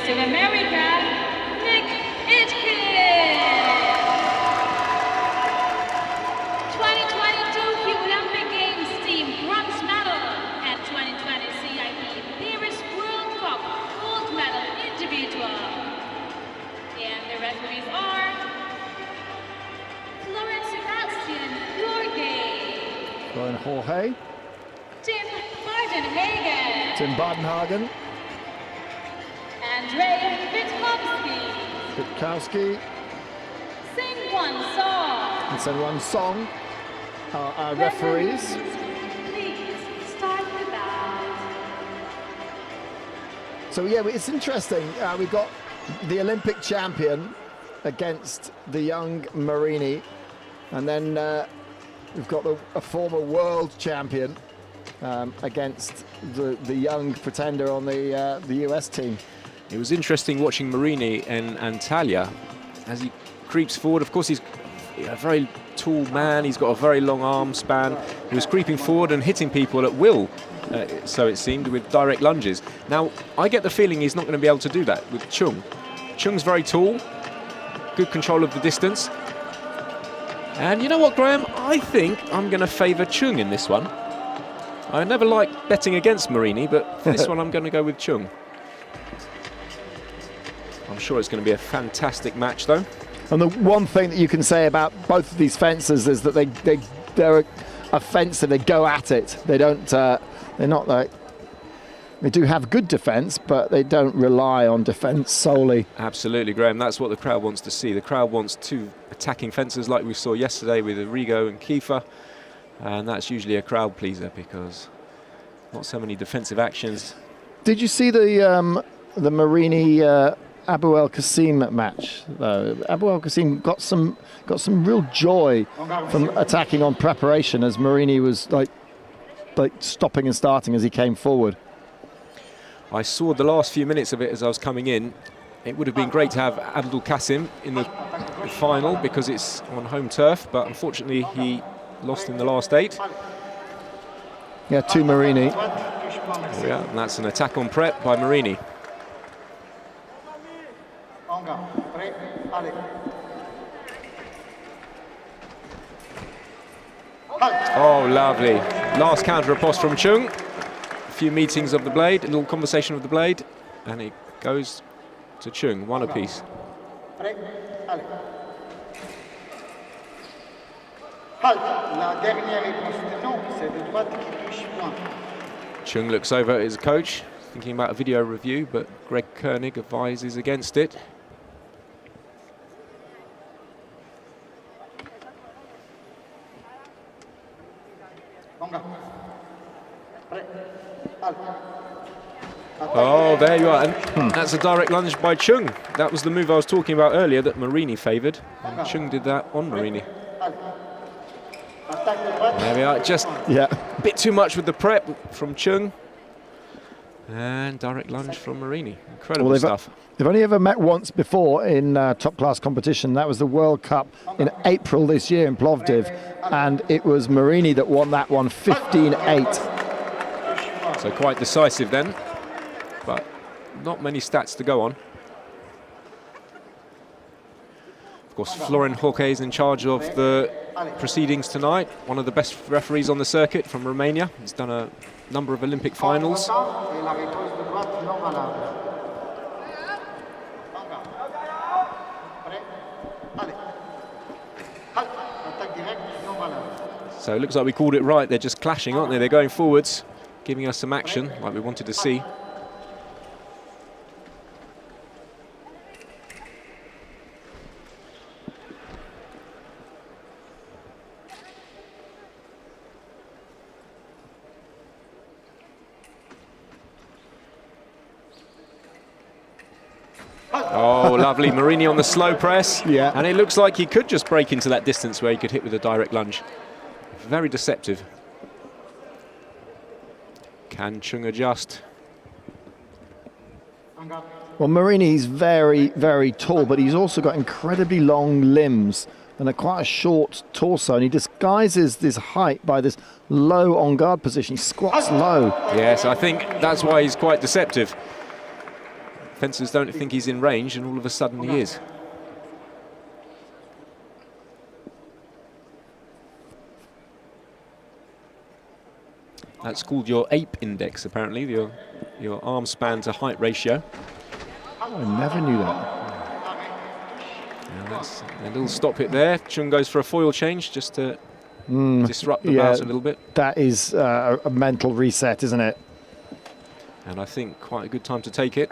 Voice of America, Nick Itkin. 2020 Tokyo Olympic Games team bronze medal at 2020 CIP Paris World Cup gold medal individual. And the referees are Florence Sebastian Jorge, Florian Jorge, Tim Bardenhagen, Tim Bardenhagen, Andre Vicovsky, Sing-Won Song, and Sing-Won Song are our referees. Please start the bout. So yeah, it's interesting. We've got the Olympic champion against the young Mourini, and then we've got a former world champion against the young pretender on the US team. It was interesting watching Mourini and Antalya as he creeps forward. Of course, he's a very tall man. He's got a very long arm span. He was creeping forward and hitting people at will, so it seemed, with direct lunges. Now, I get the feeling he's not going to be able to do that with Chung. Chung's very tall, good control of the distance. And you know what, Graham? I think I'm going to favour Chung in this one. I never like betting against Mourini, but for this one I'm going to go with Chung. I'm sure it's going to be a fantastic match, though. And the one thing that you can say about both of these fencers is that they're a fencer. They go at it. They don't. They're not like. They do have good defence, but they don't rely on defence solely. Absolutely, Graham. That's what the crowd wants to see. The crowd wants two attacking fencers like we saw yesterday with Arrigo and Kiefer. And that's usually a crowd pleaser because not so many defensive actions. Did you see the Mourini Abu El Qasim match? Abu El Qasim got some real joy from attacking on preparation as Mourini was like stopping and starting as he came forward. I saw the last few minutes of it as I was coming in. It would have been great to have Abdul Qasim in the final because it's on home turf, but unfortunately he lost in the last 8. Yeah, to Mourini. Yeah, and that's an attack on prep by Mourini. Oh, lovely. Last counter riposte from Chung. A few meetings of the blade, a little conversation with the blade, and it goes to Chung, one apiece. Chung looks over at his coach, thinking about a video review, but Greg Koenig advises against it. Oh, there you are. And that's a direct lunge by Chung. That was the move I was talking about earlier that Mourini favoured. And Chung did that on Mourini. There we are. Just a bit too much with the prep from Chung. And direct lunge from Mourini. Incredible stuff. They've only ever met once before in top-class competition. That was the World Cup in April this year in Plovdiv. And it was Mourini that won that one 15-8. So quite decisive then. But not many stats to go on. Of course, Florian Jorge is in charge of the proceedings tonight. One of the best referees on the circuit from Romania. He's done a number of Olympic finals. So it looks like we called it right. They're just clashing, aren't they? They're going forwards, giving us some action like we wanted to see. Oh, lovely. Mourini on the slow press. Yeah. And it looks like he could just break into that distance where he could hit with a direct lunge. Very deceptive. Can Chung adjust? Well, Mourini's very, very tall, but he's also got incredibly long limbs and quite a short torso, and he disguises this height by this low on-guard position. He squats low. Yes, I think that's why he's quite deceptive. Fencers don't think he's in range, and all of a sudden he is. That's called your ape index, apparently, your arm span to height ratio. I never knew that. And that's a little stop it there. Chung goes for a foil change just to disrupt the bout a little bit. That is a mental reset, isn't it? And I think quite a good time to take it.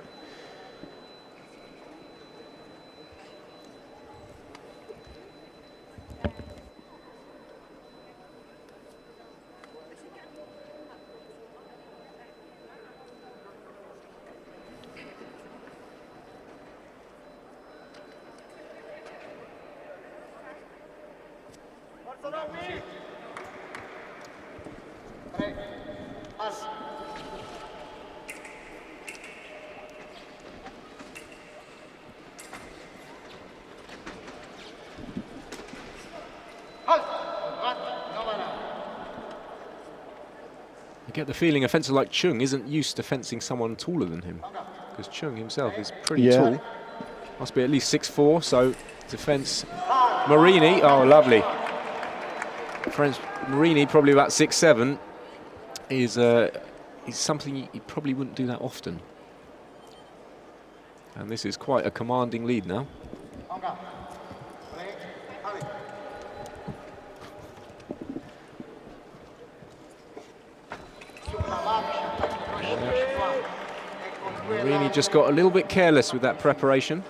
I get the feeling a fencer like Chung isn't used to fencing someone taller than him, because Chung himself is pretty tall. Must be at least 6'4", so to fence Mourini, oh lovely. French Mourini, probably about 6'7", is something you probably wouldn't do that often. And this is quite a commanding lead now. Mourini just got a little bit careless with that preparation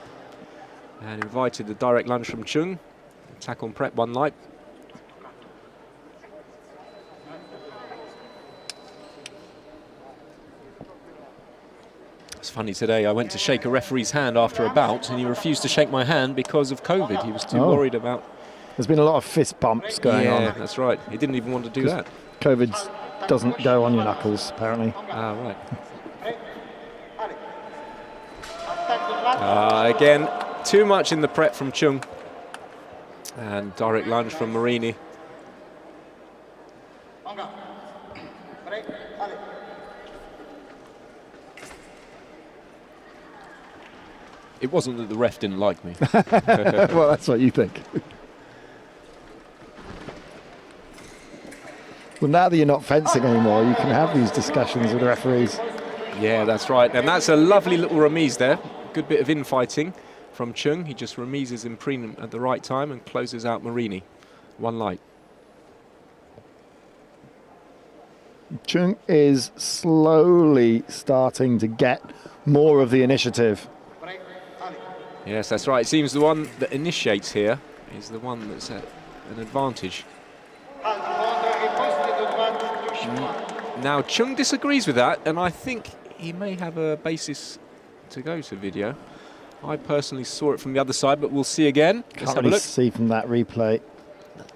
and invited the direct lunge from Chung. Attack on prep, 1 light. It's funny, today I went to shake a referee's hand after a bout and he refused to shake my hand because of COVID. He was too worried about... There's been a lot of fist bumps going on. Yeah, that's right. He didn't even want to do that. COVID doesn't go on your knuckles, apparently. Ah, right. Again, too much in the prep from Chung. And direct lunge from Mourini. It wasn't that the ref didn't like me. Well, that's what you think. Well, now that you're not fencing anymore, you can have these discussions with the referees. Yeah, that's right. And that's a lovely little remise there. Good bit of infighting from Chung. He just remises in prelim at the right time and closes out Mourini. 1 light. Chung is slowly starting to get more of the initiative. Yes, that's right. It seems the one that initiates here is the one that's at an advantage. Now, Chung disagrees with that, and I think he may have a basis to go to video. I personally saw it from the other side, but we'll see again. Let's have a look. See from that replay.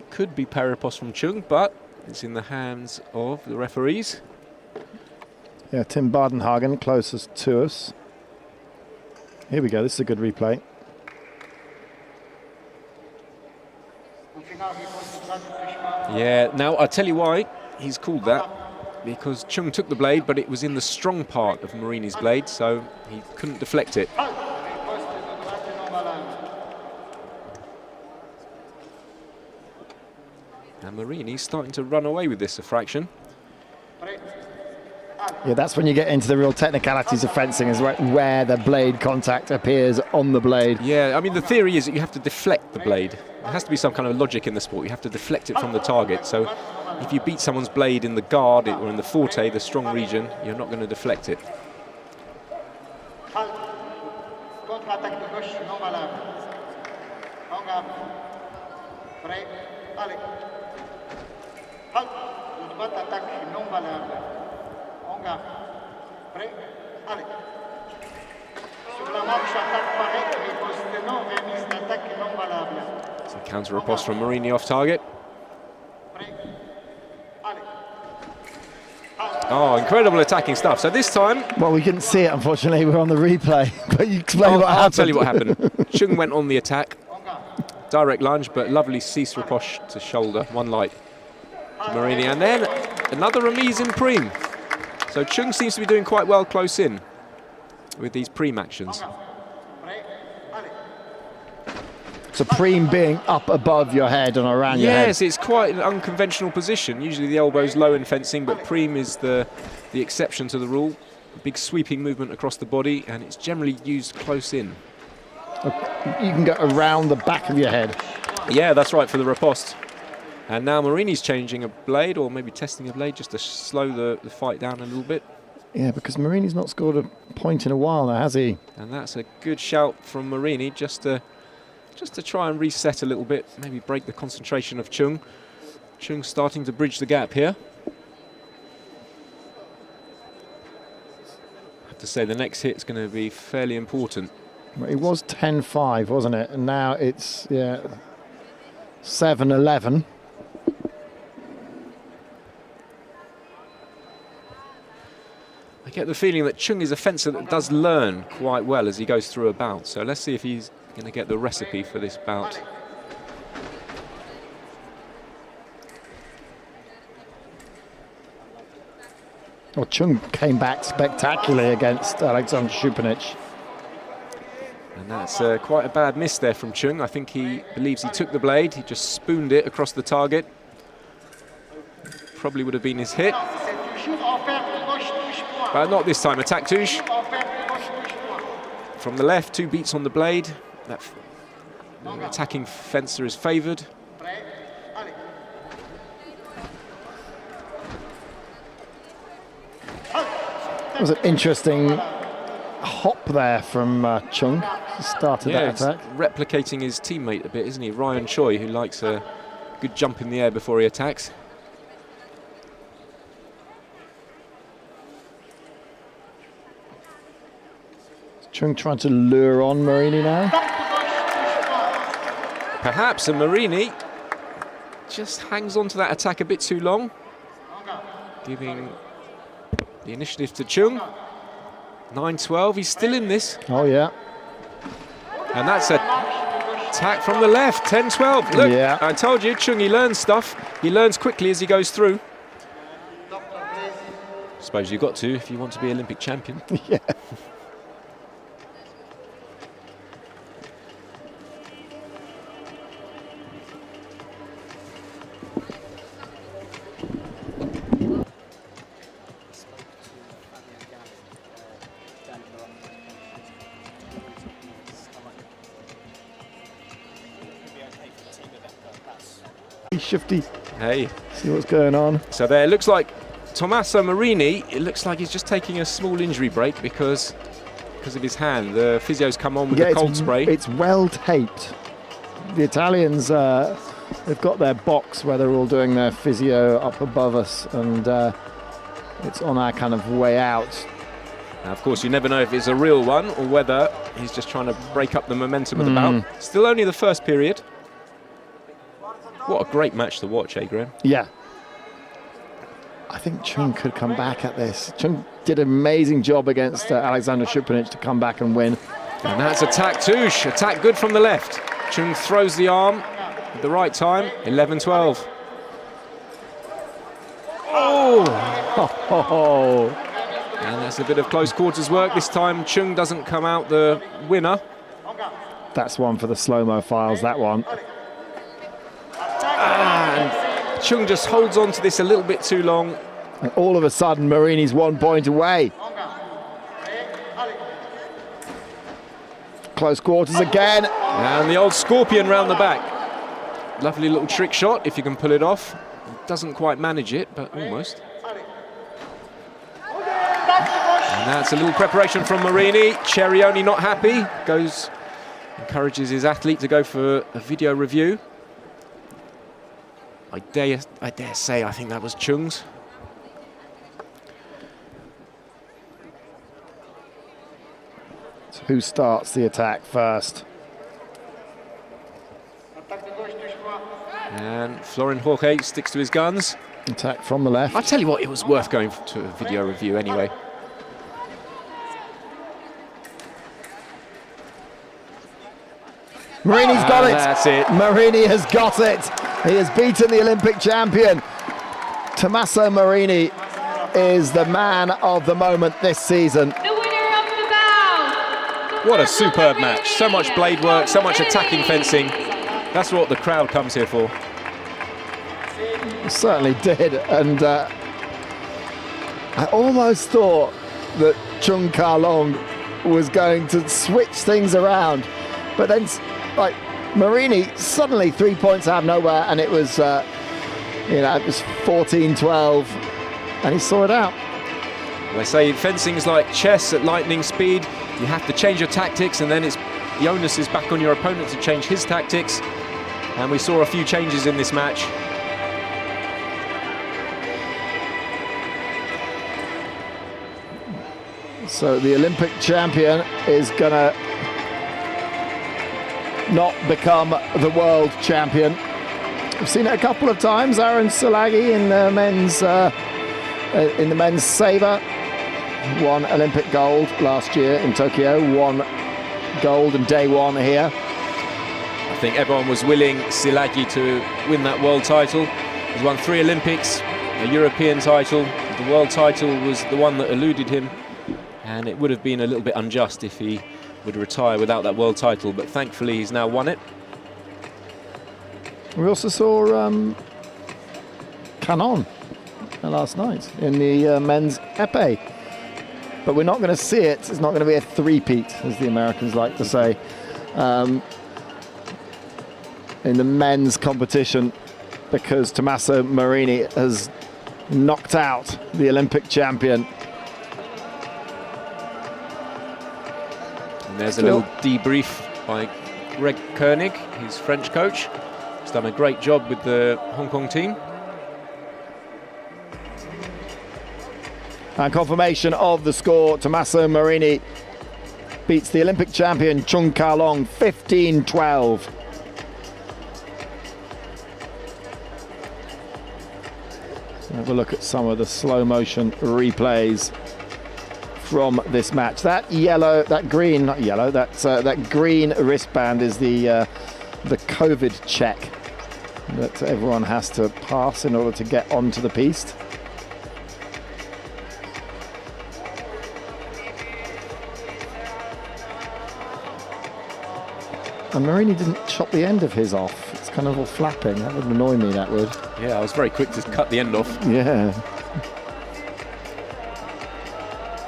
Could be paripos from Chung, but it's in the hands of the referees. Yeah, Tim Bardenhagen closest to us. Here we go, this is a good replay. Yeah, now I'll tell you why he's called that. Because Chung took the blade, but it was in the strong part of Mourinho's blade, so he couldn't deflect it. And Mourini's starting to run away with this a fraction. Yeah, that's when you get into the real technicalities of fencing, is where the blade contact appears on the blade. Yeah, I mean, the theory is that you have to deflect the blade. There has to be some kind of logic in the sport. You have to deflect it from the target. So if you beat someone's blade in the guard or in the forte, the strong region, you're not going to deflect it. So counter riposte from Mourini off target. Oh, incredible attacking stuff. So this time... Well, we couldn't see it, unfortunately. We're on the replay. But you explain what happened. I'll tell you what happened. Chung went on the attack. Direct lunge, but lovely cease riposte to shoulder. 1 light. Mourini. And then another remise in prime. So Chung seems to be doing quite well close in. with these Priem actions. Supreme being up above your head and around your head. Yes, it's quite an unconventional position. Usually the elbow's low in fencing, but Priem is the exception to the rule. A big sweeping movement across the body, and it's generally used close in. You can go around the back of your head. Yeah, that's right, for the riposte. And now Mourini's changing a blade, or maybe testing a blade, just to slow the fight down a little bit. Yeah, because Mourini's not scored a point in a while now, has he? And that's a good shout from Mourini, just to try and reset a little bit, maybe break the concentration of Chung. Chung starting to bridge the gap here. I have to say the next hit is going to be fairly important. Well, it was 10-5, wasn't it? And now it's 7-11. I get the feeling that Chung is a fencer that does learn quite well as he goes through a bout. So let's see if he's going to get the recipe for this bout. Well, Chung came back spectacularly against Alexander Šupanić. And that's quite a bad miss there from Chung. I think he believes he took the blade. He just spooned it across the target. Probably would have been his hit. But not this time. Attack touche. From the left, 2 beats on the blade. That attacking fencer is favoured. That was an interesting hop there from Chung. He started that attack. Replicating his teammate a bit, isn't he? Ryan Choi, who likes a good jump in the air before he attacks. Chung trying to lure on Mourini now. Perhaps, and Mourini just hangs on to that attack a bit too long, giving the initiative to Chung. 9-12, he's still in this. Oh, yeah. And that's an attack from the left, 10-12. Look, yeah. I told you, Chung, he learns stuff. He learns quickly as he goes through. Suppose you've got to if you want to be Olympic champion. Yeah. Shifty. Hey. See what's going on. So there, it looks like Tommaso Mourini, it looks like he's just taking a small injury break because of his hand. The physio's come on with the cold spray. It's well taped. The Italians, they've got their box where they're all doing their physio up above us, and it's on our kind of way out. Now, of course, you never know if it's a real one or whether he's just trying to break up the momentum of the bout. Still only the first period. What a great match to watch, eh, Graham? Yeah. I think Chung could come back at this. Chung did an amazing job against Alexander Šupanić to come back and win. And that's attack touche. Attack good from the left. Chung throws the arm at the right time. 11-12. Oh! And that's a bit of close quarters work. This time Chung doesn't come out the winner. That's one for the slow-mo files, that one. And Chung just holds on to this a little bit too long. And all of a sudden, Mourini's 1 point away. Close quarters again. And the old scorpion round the back. Lovely little trick shot, if you can pull it off. Doesn't quite manage it, but almost. And that's a little preparation from Mourini. Cerioni not happy. Encourages his athlete to go for a video review. I dare say I think that was Chung's. So who starts the attack first? And Florin Jorge sticks to his guns. Attack from the left. I tell you what, it was worth going to a video review anyway. Mourini's got it. That's it. Mourini has got it. He has beaten the Olympic champion. Tommaso Mourini is the man of the moment this season. The winner of the bout What a superb match. So much blade work, so much attacking fencing. That's what the crowd comes here for. Certainly did, and I almost thought that Chung Ka-long was going to switch things around, but then like Mourini suddenly 3 points out of nowhere, and it was it was 14-12, and he saw it out. They say fencing's like chess at lightning speed. You have to change your tactics, and then the onus is back on your opponent to change his tactics. And we saw a few changes in this match. So the Olympic champion is gonna not become the world champion. We've seen it a couple of times. Aaron Salagi in the men's sabre won Olympic gold last year in Tokyo. Won gold in day one here. I think everyone was willing Silagi to win that world title. He's won 3 Olympics, a European title. The world title was the one that eluded him, and it would have been a little bit unjust if he would retire without that world title, but thankfully he's now won it. We also saw Canon last night in the men's épée, but we're not going to see it. It's not going to be a three-peat, as the Americans like to say, in the men's competition, because Tommaso Mourini has knocked out the Olympic champion. And there's a little debrief by Greg Koenig, his French coach. He's done a great job with the Hong Kong team. And confirmation of the score: Tommaso Mourini beats the Olympic champion Chung Ka-long 15-12. Have a look at some of the slow motion replays from this match. That yellow, that green, not yellow, that green wristband is the COVID check that everyone has to pass in order to get onto the piste. And Mourini didn't chop the end of his off. It's kind of all flapping. That would annoy me, that would. Yeah, I was very quick to cut the end off. Yeah.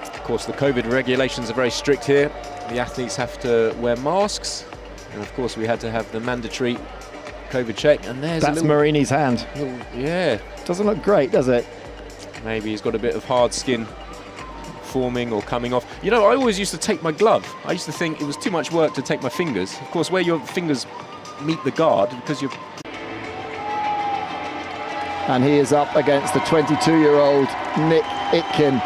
Of course, the COVID regulations are very strict here. The athletes have to wear masks. And of course, we had to have the mandatory COVID check. And that's Mourini's hand. Yeah. Doesn't look great, does it? Maybe he's got a bit of hard skin forming or coming off. You know, I always used to take my glove. I used to think it was too much work to take my fingers. Of course, where your fingers meet the guard, because you're... And he is up against the 22-year-old Nick Itkin.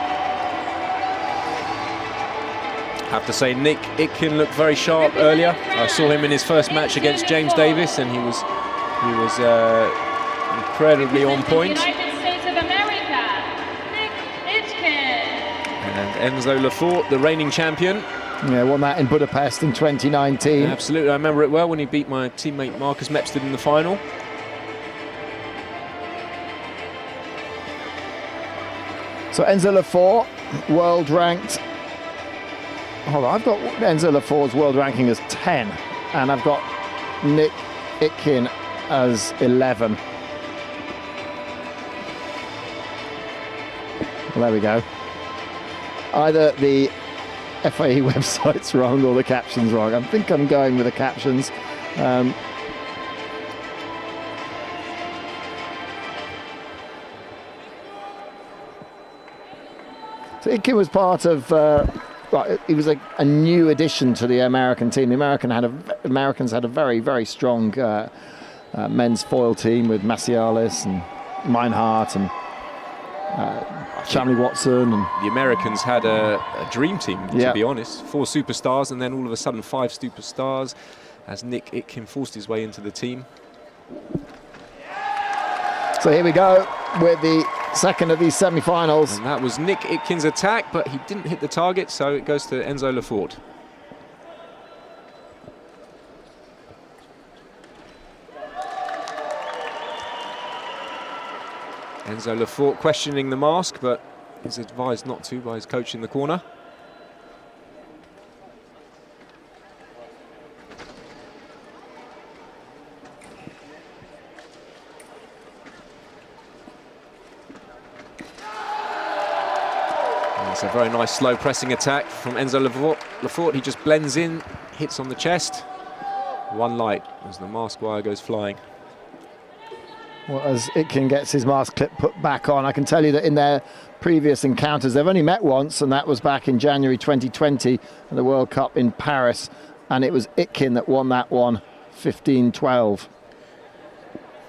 Have to say, Nick Itkin looked very sharp earlier. I saw him in his first match against James Davis, and he was incredibly on point. And Enzo Lefort, the reigning champion. Yeah, won that in Budapest in 2019. Absolutely, I remember it well when he beat my teammate Marcus Mepstead in the final. So Enzo Lefort, world ranked. Hold on, I've got Enzo Lefort's world ranking as 10, and I've got Nick Itkin as 11. Well, there we go. Either the FIE website's wrong or the caption's wrong. I think I'm going with the captions. So Itkin was part of, he was a new addition to the American team. The Americans had a very, very strong men's foil team with Macialis and Meinhardt and Shamley Watson. And the Americans had a dream team, to be honest. 4 superstars, and then all of a sudden 5 superstars as Nick Itkin forced his way into the team. So here we go with the second of these semi-finals. And that was Nick Itkin's attack, but he didn't hit the target, so it goes to Enzo Lefort. Enzo Lefort questioning the mask, but is advised not to by his coach in the corner. That's a very nice slow pressing attack from Enzo Lefort. He just blends in, hits on the chest. One light as the mask wire goes flying. Well, as Itkin gets his mask clip put back on, I can tell you that in their previous encounters, they've only met once, and that was back in January 2020 at the World Cup in Paris. And it was Itkin that won that one, 15-12.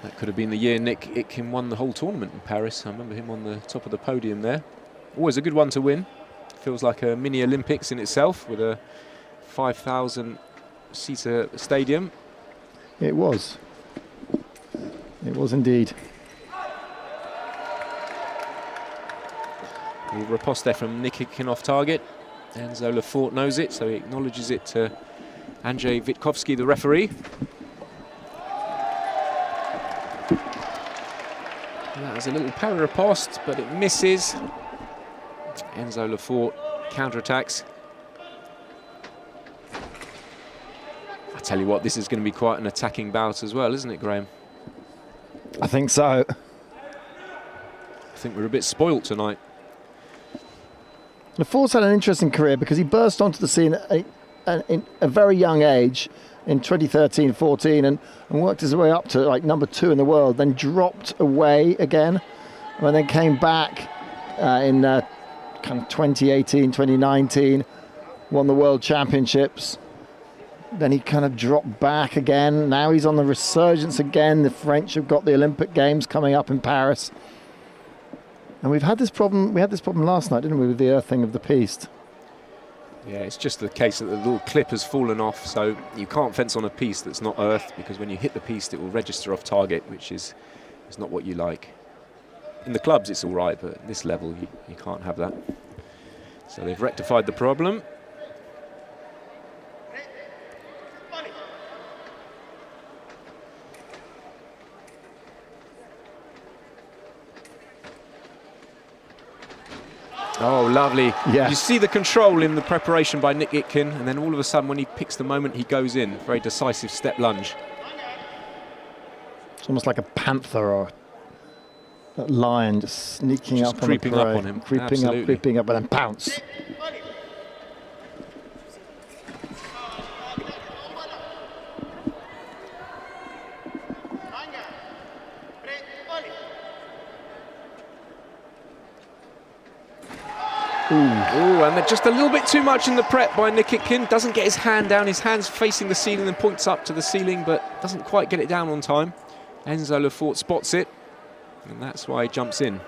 That could have been the year Nick Itkin won the whole tournament in Paris. I remember him on the top of the podium there. Always a good one to win. Feels like a mini Olympics in itself with a 5,000-seater stadium. It was. It was indeed. The riposte from Nick Itkin off target. Enzo Lefort knows it, so he acknowledges it to Andrzej Vicovsky, the referee. That was a little parry riposte, but it misses. Enzo Lefort counterattacks. I tell you what, this is going to be quite an attacking bout as well, isn't it, Graham? I think so. I think we're a bit spoilt tonight. Lefort's had an interesting career because he burst onto the scene in a very young age in 2013-14 and worked his way up to like #2 in the world, then dropped away again, and then came back in kind of 2018, 2019, won the World Championships. Then he kind of dropped back again. Now he's on the resurgence again. The French have got the Olympic Games coming up in Paris. And we've had this problem. We had this problem last night, didn't we, with the earthing of the piste? Yeah, it's just the case that the little clip has fallen off, so you can't fence on a piste that's not earthed, because when you hit the piste, it will register off target, which is not what you like. In the clubs, it's all right, but at this level, you can't have that. So they've rectified the problem. Oh, lovely. Yeah. You see the control in the preparation by Nick Itkin, and then all of a sudden when he picks the moment, he goes in. Very decisive step lunge. It's almost like a panther or a lion just sneaking Just up on creeping the prey. up on him. Creeping up, and then pounce. Ooh, and just a little bit too much in the prep by Nick Itkin. Doesn't get his hand down. His hand's facing the ceiling and points up to the ceiling, but doesn't quite get it down on time. Enzo Lefort spots it, and that's why he jumps in.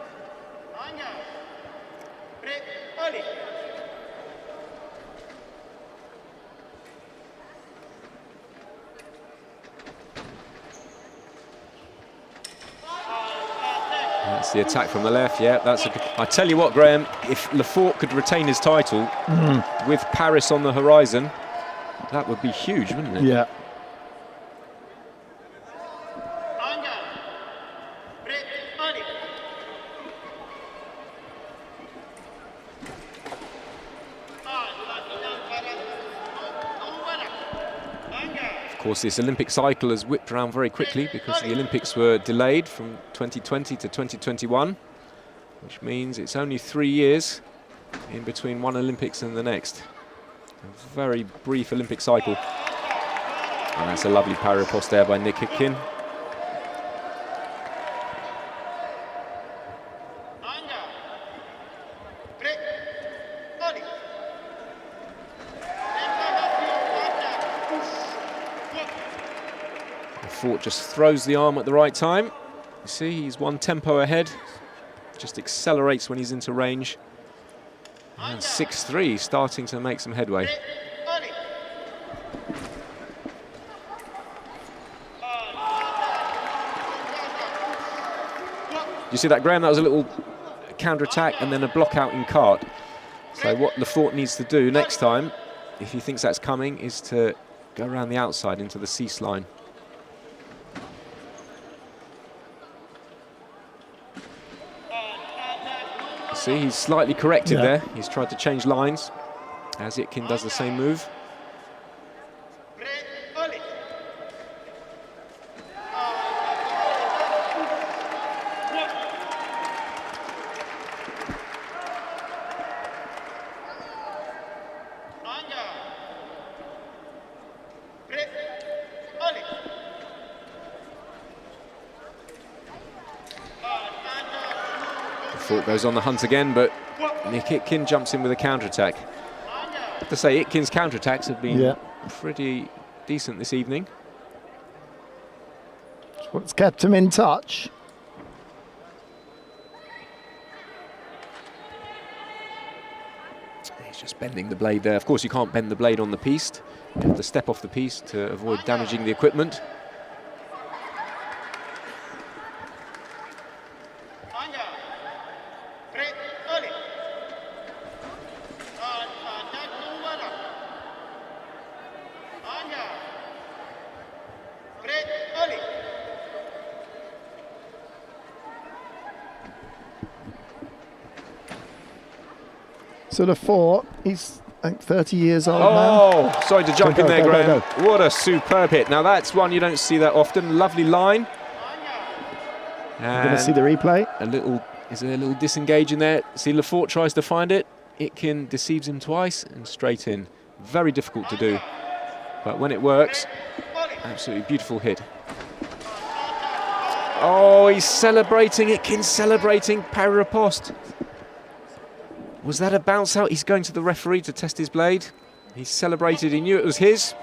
That's the attack from the left. Yeah, that's. I tell you what, Graham, if Lefort could retain his title with Paris on the horizon, that would be huge, wouldn't it? Yeah. Of course, this Olympic cycle has whipped around very quickly because the Olympics were delayed from 2020 to 2021, which means it's only 3 years in between one Olympics and the next. A very brief Olympic cycle. And that's a lovely parry riposte there by Nick Itkin. Lefort just throws the arm at the right time. You see, he's one tempo ahead. Just accelerates when he's into range. And 6-3, starting to make some headway. You see that, Graham? That was a little counter-attack and then a block out in cart. So what Lefort needs to do next time, if he thinks that's coming, is to go around the outside into the cease line. See, he's slightly corrected there. He's tried to change lines as Itkin does the same move. Lefort goes on the hunt again, but Nick Itkin jumps in with a counter-attack. I have to say, Itkin's counter-attacks have been pretty decent this evening. That's what's kept him in touch. He's just bending the blade there. Of course, you can't bend the blade on the piste. You have to step off the piste to avoid damaging the equipment. So Lefort, he's I think 30 years old now. Oh, sorry to jump in there, Graham. Go. What a superb hit. Now that's one you don't see that often. Lovely line. You're going to see the replay. Is there a little disengage in there? See, Lefort tries to find it. Itkin deceives him twice and straight in. Very difficult to do. But when it works, absolutely beautiful hit. Oh, he's celebrating. Itkin's celebrating. Parry riposte. Was that a bounce out? He's going to the referee to test his blade. He celebrated, he knew it was his.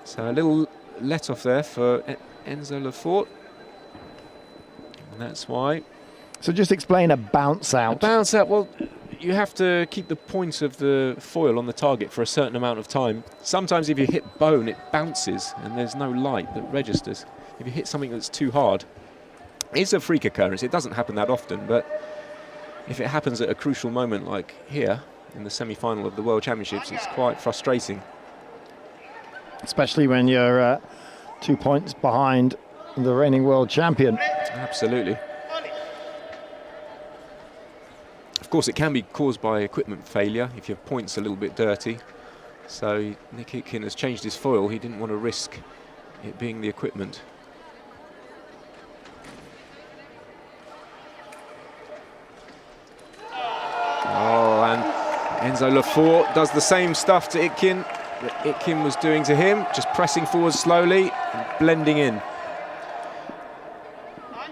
So a little let off there for Enzo Lefort. And that's why. So just explain a bounce out. A bounce out, well, you have to keep the point of the foil on the target for a certain amount of time. Sometimes if you hit bone, it bounces and there's no light that registers. If you hit something that's too hard, it's a freak occurrence. It doesn't happen that often, but if it happens at a crucial moment like here in the semi-final of the World Championships, it's quite frustrating. Especially when you're 2 points behind the reigning world champion. Absolutely. Of course, it can be caused by equipment failure if your point's a little bit dirty. So Nick Itkin has changed his foil. He didn't want to risk it being the equipment. Oh, and Enzo Lefort does the same stuff to Itkin that Itkin was doing to him, just pressing forward slowly and blending in.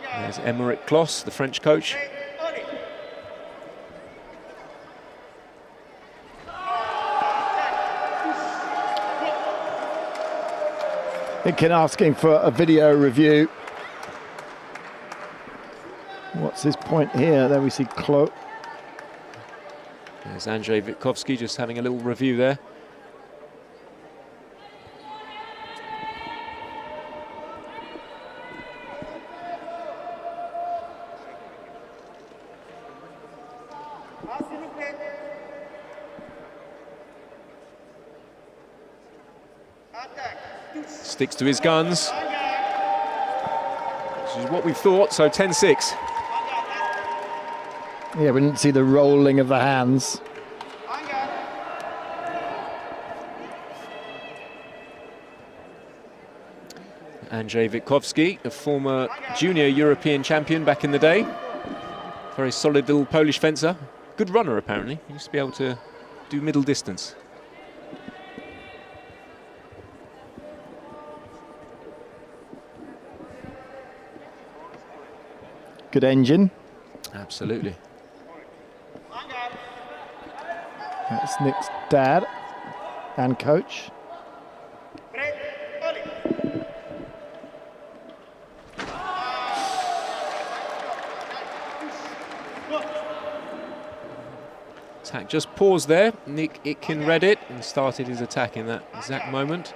There's Émeric Clos, the French coach. Itkin asking for a video review. What's his point here? There we see Clos. There's Andrzej Vicovsky just having a little review there. Sticks to his guns. This is what we thought, so 10-6. Yeah, we didn't see the rolling of the hands. Andrzej Vicovsky, a former junior European champion back in the day. Very solid little Polish fencer. Good runner, apparently. He used to be able to do middle distance. Good engine. Absolutely. That's Nick's dad and coach. Attack just paused there. Nick Itkin read it and started his attack in that exact moment.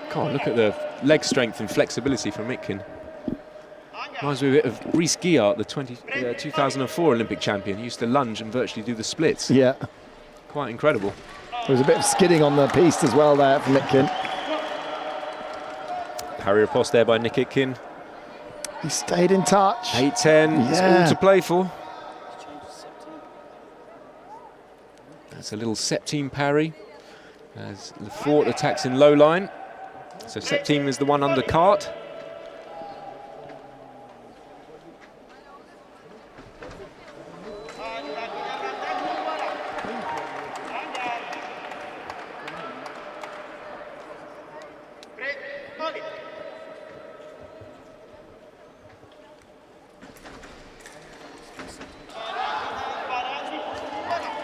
God, look at the leg strength and flexibility from Itkin. Reminds me a bit of Brice Guillard, the 2004 Olympic champion. He used to lunge and virtually do the splits. Yeah. Quite incredible. There was a bit of skidding on the piste as well there from Itkin. Parry riposte there by Nick Itkin. He stayed in touch. 8-10, it's all to play for. That's a little Septime parry as Lefort attacks in low line. So Septime is the one under cart.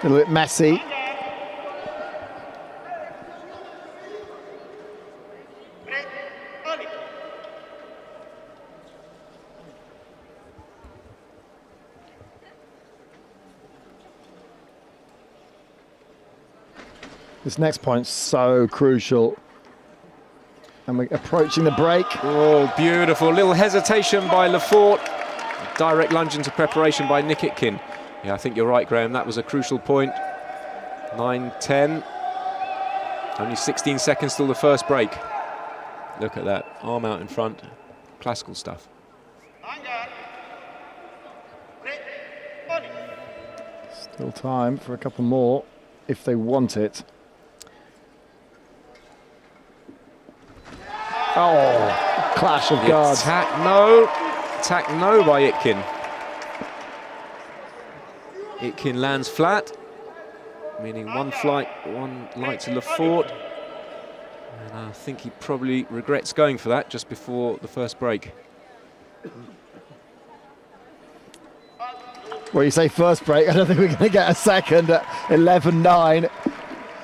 A little bit messy. This next point's so crucial. And we're approaching the break. Oh, beautiful. Little hesitation by Lefort. Direct lunge into preparation by Nikitkin. Yeah, I think you're right, Graham. That was a crucial point. 9-10. Only 16 seconds till the first break. Look at that. Arm out in front. Classical stuff. Still time for a couple more if they want it. Oh, clash of guards. Attack no by Itkin. Itkin lands flat, meaning one light to Lefort. And I think he probably regrets going for that just before the first break. Well, you say first break, I don't think we're going to get a second at 11-9.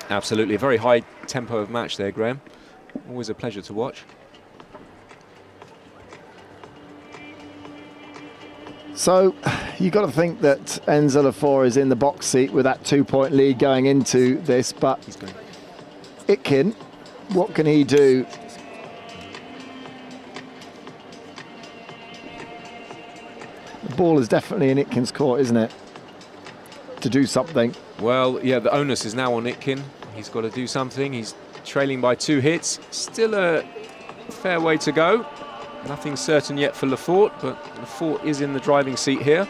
Absolutely, a very high tempo of match there, Graham. Always a pleasure to watch. So you've got to think that Enzo Lefort is in the box seat with that 2-point lead going into this, but Itkin, what can he do? The ball is definitely in Itkin's court, isn't it? To do something. Well, yeah, the onus is now on Itkin. He's got to do something. He's trailing by 2 hits. Still a fair way to go. Nothing certain yet for Lefort, but Lefort is in the driving seat here.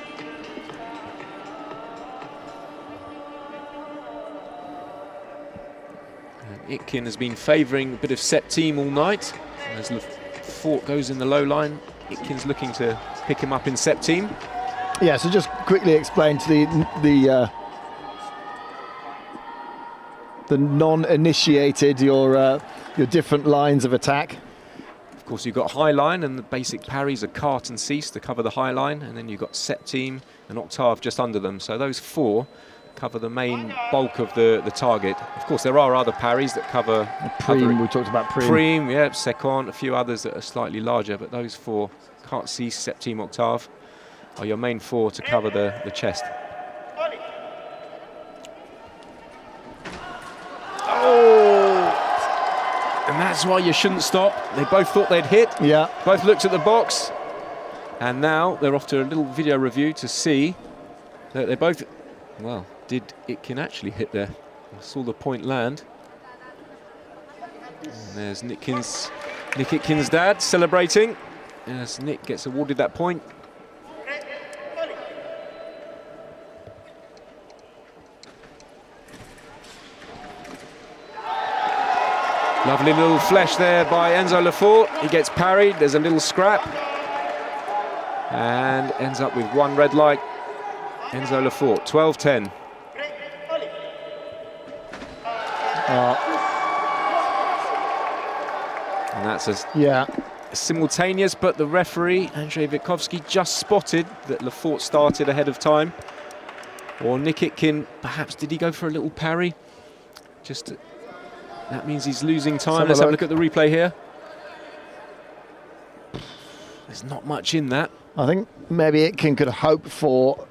And Itkin has been favouring a bit of set team all night. As Lefort goes in the low line, Itkin's looking to pick him up in set team. Yeah, so just quickly explain to the non-initiated your different lines of attack. Of course, you've got high line, and the basic parries are cart and cease to cover the high line, and then you've got set team and octave just under them. So those 4 cover the main bulk of the target. Of course, there are other parries that cover Prime. We talked about Prime. Prime, yeah, second, a few others that are slightly larger, but those 4, cart, cease, set team, octave, are your main 4 to cover the chest. And that's why you shouldn't stop. They both thought they'd hit. Yeah. Both looked at the box. And now they're off to a little video review to see that they both... Well, did Itkin actually hit there? I saw the point land. And there's Nick Itkin's dad celebrating as Nick gets awarded that point. Lovely little flesh there by Enzo Lefort. He gets parried, there's a little scrap. And ends up with 1 red light. Enzo Lefort, 12-10. And that's a simultaneous, but the referee, Andrzej Vicovsky, just spotted that Lefort started ahead of time. Or Nick Itkin, perhaps, did he go for a little parry? That means he's losing time. Let's have a look at the replay here. There's not much in that. I think maybe Itkin could hope for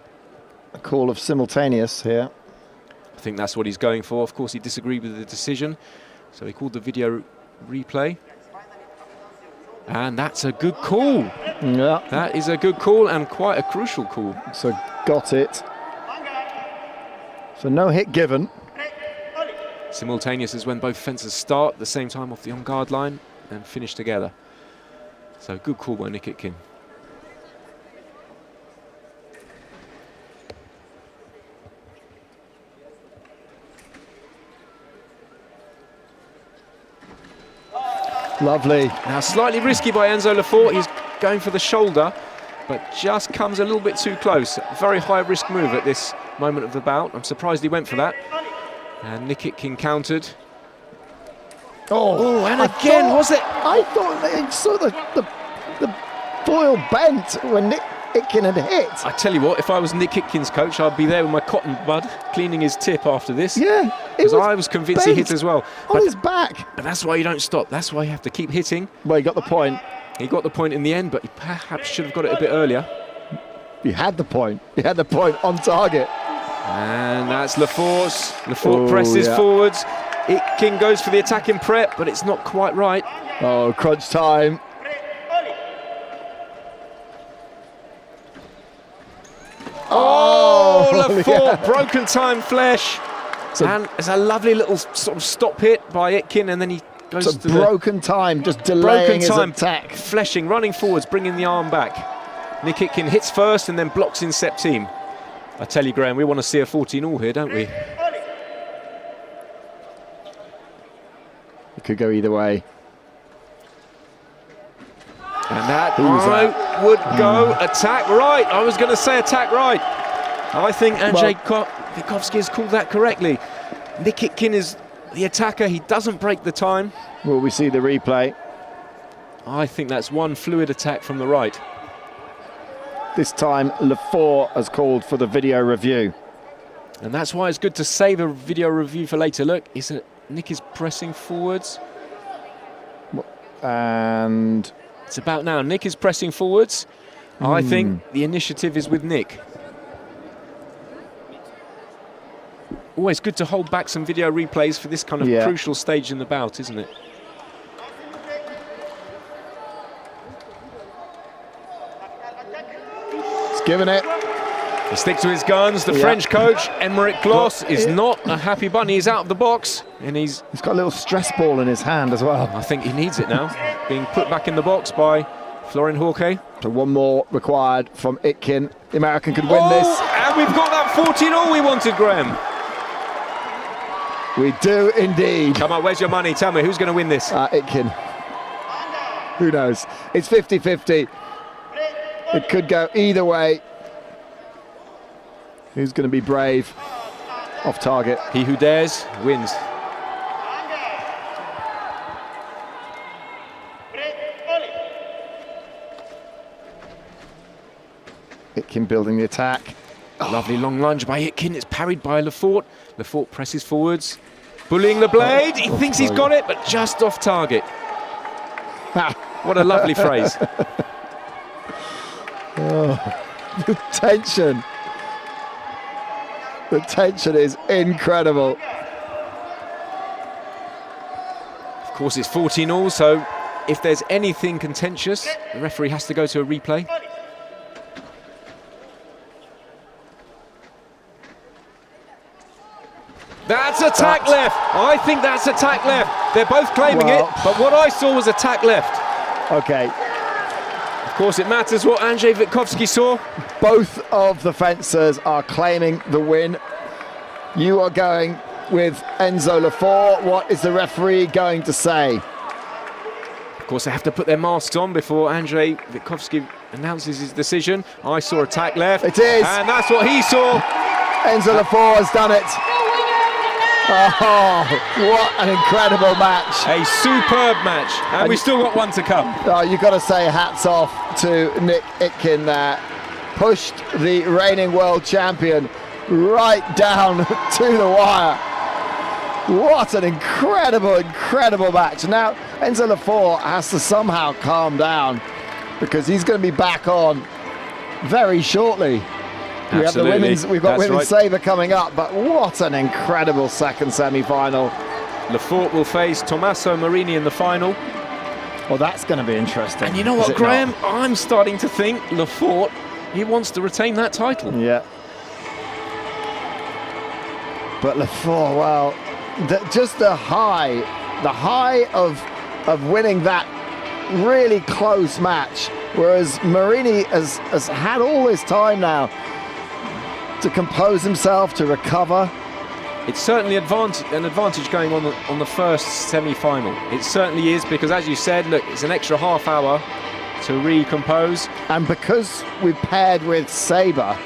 a call of simultaneous here. I think that's what he's going for. Of course, he disagreed with the decision, so he called the video replay. And that's a good call. Yeah. That is a good call and quite a crucial call. So got it. So no hit given. Simultaneous is when both fencers start at the same time off the on-guard line and finish together. So good call by Nick Itkin. Lovely. Now slightly risky by Enzo Lefort. He's going for the shoulder, but just comes a little bit too close. Very high risk move at this moment of the bout. I'm surprised he went for that. And Nick Itkin countered. Oh, and again, was it? I thought they saw the foil bent when Nick Itkin had hit. I tell you what, if I was Nick Itkin's coach, I'd be there with my cotton bud, cleaning his tip after this. Yeah. Because I was convinced he hit as well. On his back. But that's why you don't stop. That's why you have to keep hitting. Well, he got the point. He got the point in the end, but he perhaps should have got it a bit earlier. He had the point. He had the point on target. And that's Lafort's. Lafort presses forwards. Itkin goes for the attacking prep, but it's not quite right. Oh, crunch time. Oh, Lafort, broken time flesh. And it's a lovely little sort of stop hit by Itkin, and then he goes to broken time, just delaying his attack. Fleshing, running forwards, bringing the arm back. Nick Itkin hits first and then blocks in Septime. I tell you, Graham, we want to see a 14-all here, don't we? It could go either way. And that would go attack right. I was going to say attack right. I think Andrzej Vicovsky has called that correctly. Nick Itkin is the attacker. He doesn't break the time. Will we see the replay? I think that's one fluid attack from the right. This time, Lafort has called for the video review. And that's why it's good to save a video review for later. Look, Nick is pressing forwards. And it's about now. Nick is pressing forwards. I think the initiative is with Nick. Always good to hold back some video replays for this kind of crucial stage in the bout, isn't it? He's given it. He sticks to his guns. The French coach, Émeric Glos, is not a happy bunny. He's out of the box, and he's got a little stress ball in his hand as well. I think he needs it now. Being put back in the box by Florian Jorge. So one more required from Itkin. The American could win this. And we've got that 14-all we wanted, Graham. We do indeed. Come on, where's your money? Tell me, who's going to win this? Itkin. Who knows? It's 50-50. It could go either way. Who's going to be brave? Off target. He who dares wins. Itkin building the attack. Lovely long lunge by Itkin. It's parried by Lafort. Lafort presses forwards, bullying the blade. He thinks he's got it, but just off target. What a lovely phrase. The tension. The tension is incredible. Of course, it's 14-all, so if there's anything contentious, the referee has to go to a replay. That's attack left. I think that's attack left. They're both claiming it, but what I saw was attack left. Okay. Of course, it matters what Andrzej Vicovsky saw. Both of the fencers are claiming the win. You are going with Enzo Lafort. What is the referee going to say? Of course, they have to put their masks on before Andrzej Vicovsky announces his decision. I saw attack left. It is. And that's what he saw. Enzo Lafort has done it. Oh, what an incredible match. A superb match. And we've still got one to come. Oh, you've got to say hats off to Nick Itkin there. Pushed the reigning world champion right down to the wire. What an incredible, incredible match. Now, Enzo Lafort has to somehow calm down because he's going to be back on very shortly. We have we've got women's sabre coming up, but what an incredible second semi-final. Lafort will face Tommaso Mourini in the final. Well, that's going to be interesting. And you know what, Graham? I'm starting to think Lafort, he wants to retain that title. Yeah. But Lafort, well, just the high of winning that really close match, whereas Mourini has had all this time now to compose himself, to recover. It's certainly an advantage going on the first semi-final. It certainly is, because as you said, look, it's an extra half hour to recompose. And because we've paired with sabre,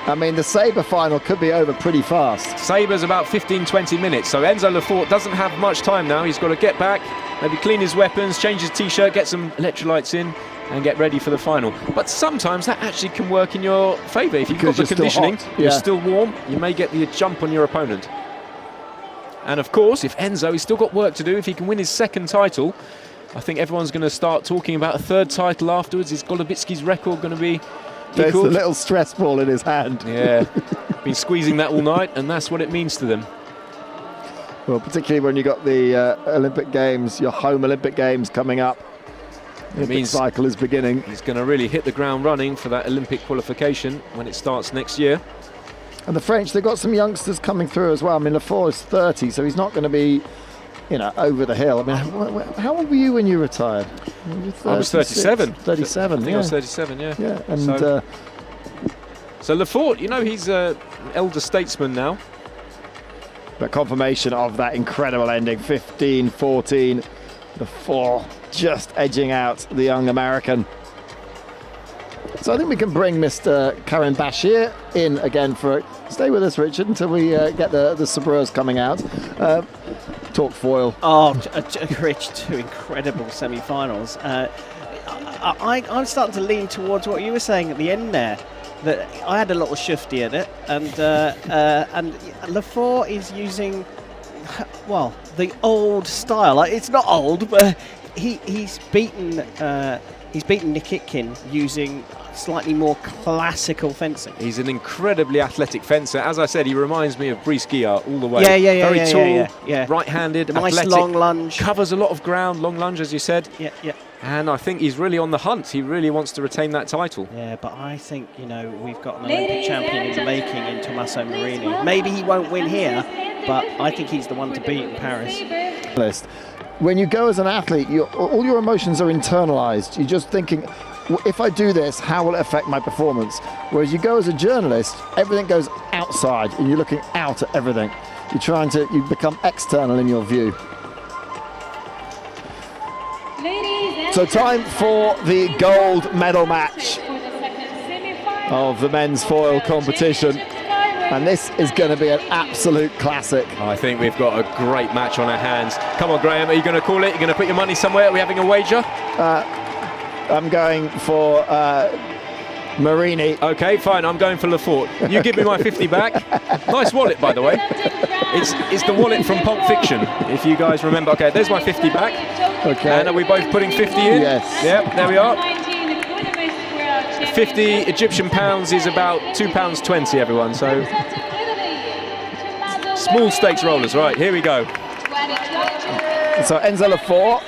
I mean, the Sabre final could be over pretty fast. Sabre's about 15-20 minutes, so Enzo Lefort doesn't have much time now. He's got to get back, maybe clean his weapons, change his t-shirt, get some electrolytes in, and get ready for the final. But sometimes that actually can work in your favour. If you've got the conditioning, you're still warm, you may get the jump on your opponent. And of course, if Enzo, he's still got work to do. If he can win his second title, I think everyone's going to start talking about a third title afterwards. Is Golubitsky's record going to be There's equaled? a little stress ball in his hand. Yeah, been squeezing that all night, and that's what it means to them. Well, particularly when you got the Olympic Games, your home Olympic Games coming up. The Olympic cycle is beginning. He's going to really hit the ground running for that Olympic qualification when it starts next year. And the French, they've got some youngsters coming through as well. I mean, Lefort is 30, so he's not going to be, you know, over the hill. I mean, how old were you when you retired? I was 37. 37, I think I was 37, yeah. Yeah, and so Lefort, you know, he's an elder statesman now. But confirmation of that incredible ending, 15-14. Lefort just edging out the young American. So I think we can bring Mr. Karim Bashir in again for... Stay with us, Richard, until we get the Sabreurs coming out. Talk foil. Oh, Rich, 2 incredible semi-finals. I'm starting to lean towards what you were saying at the end there. That I had a little shifty at it, and Lefort is using, well, the old style. Like, it's not old, but he's beaten Nikitkin using slightly more classical fencing. He's an incredibly athletic fencer. As I said, he reminds me of Brice Guillard all the way. Yeah. Very tall, right-handed, nice athletic, long lunge. Covers a lot of ground, long lunge, as you said. Yeah. And I think he's really on the hunt. He really wants to retain that title. Yeah, but I think, you know, we've got an Olympic champion in the making in Tommaso Mourini. Maybe he won't win here, but I think he's the one to beat in Paris. When you go as an athlete, all your emotions are internalized. You're just thinking, if I do this, how will it affect my performance? Whereas you go as a journalist, everything goes outside and you're looking out at everything. You become external in your view. So time for the gold medal match of the men's foil competition. And this is going to be an absolute classic. I think we've got a great match on our hands. Come on, Graham, are you going to call it? You're going to put your money somewhere? Are we having a wager? I'm going for Mourini. Okay, fine, I'm going for Lefort. You give me my 50 back. Nice wallet, by the way. It's the wallet from Pulp Fiction, if you guys remember. Okay, there's my 50 back. Okay. And are we both putting 50 in? Yes. Yep, there we are. 50 Egyptian pounds is about £2.20, everyone. So small stakes rollers, right? Here we go. So Enzo Lefort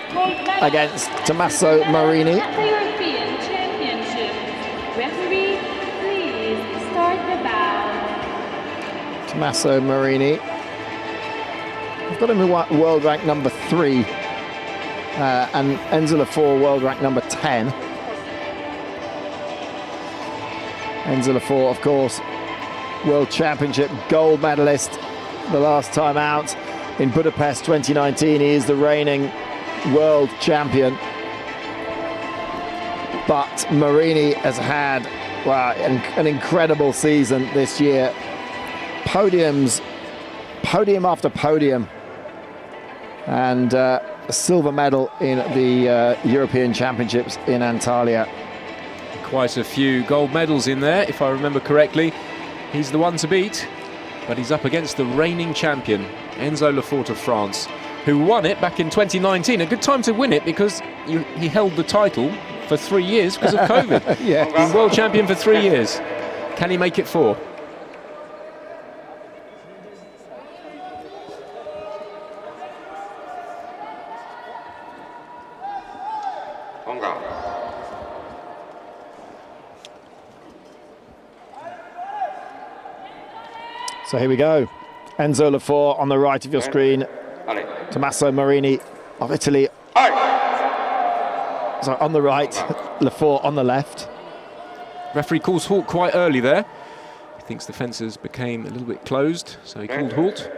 against Tommaso Mourini. The European Championship. Referee, please start the bout. Tommaso Mourini. I've got him in world rank number 3. And Enzo Lefort world rank number 10. Enzo Lefort, of course, World Championship gold medalist the last time out in Budapest 2019. He is the reigning world champion. But Mourini has had an incredible season this year. Podium after podium. And a silver medal in the European Championships in Antalya. Quite a few gold medals in there, if I remember correctly. He's the one to beat, but he's up against the reigning champion, Enzo Lefort of France, who won it back in 2019. A good time to win it because he held the title for 3 years because of COVID. Yeah. He's been world champion for 3 years. Can he make it 4? So here we go. Enzo Lefort on the right of your screen. Tommaso Mourini of Italy. So on the right, Lefort on the left. Referee calls halt quite early there. He thinks the fences became a little bit closed, so he called halt.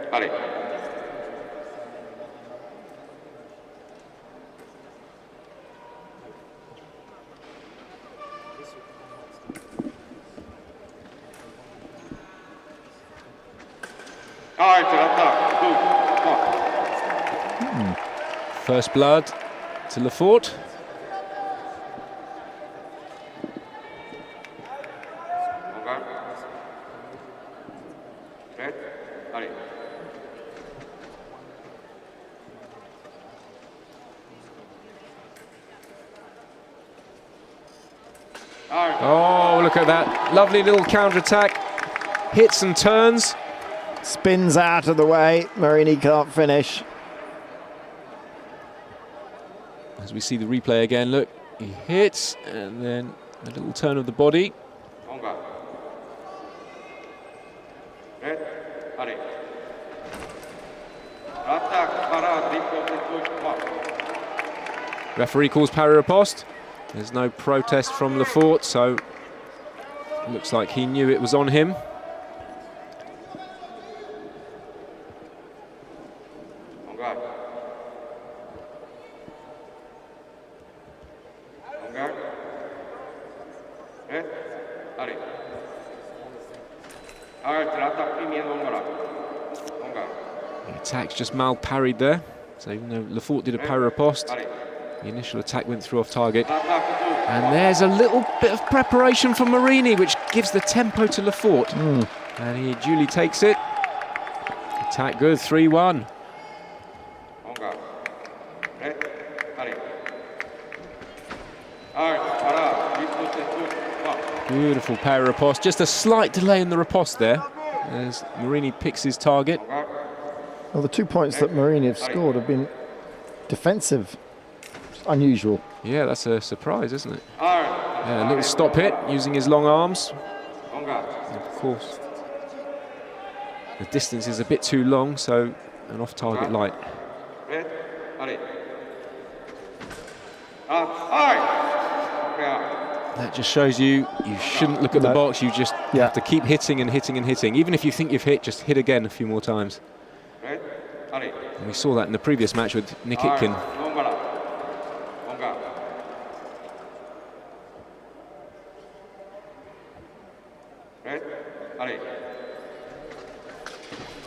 First blood to Lefort. Oh, look at that. Lovely little counter-attack. Hits and turns. Spins out of the way. Mourini can't finish. As we see the replay again, look, he hits and then a little turn of the body. Referee calls pari riposte. There's no protest from Lefort, so it looks like he knew it was on him. The attack's just mal parried there. So even though Lefort did a pari riposte, the initial attack went through off target. And there's a little bit of preparation from Mourini, which gives the tempo to Lefort. And he duly takes it. Attack good, 3-1. Beautiful pari riposte. Just a slight delay in the riposte there, as Mourini picks his target. Well, the 2 points that Mourini have scored have been defensive. Unusual. Yeah, that's a surprise, isn't it? Yeah, a little stop hit using his long arms. And of course, the distance is a bit too long, so an off-target light. That just shows you shouldn't look at the box. You just have to keep hitting and hitting and hitting. Even if you think you've hit, just hit again a few more times. And we saw that in the previous match with Nikitkin.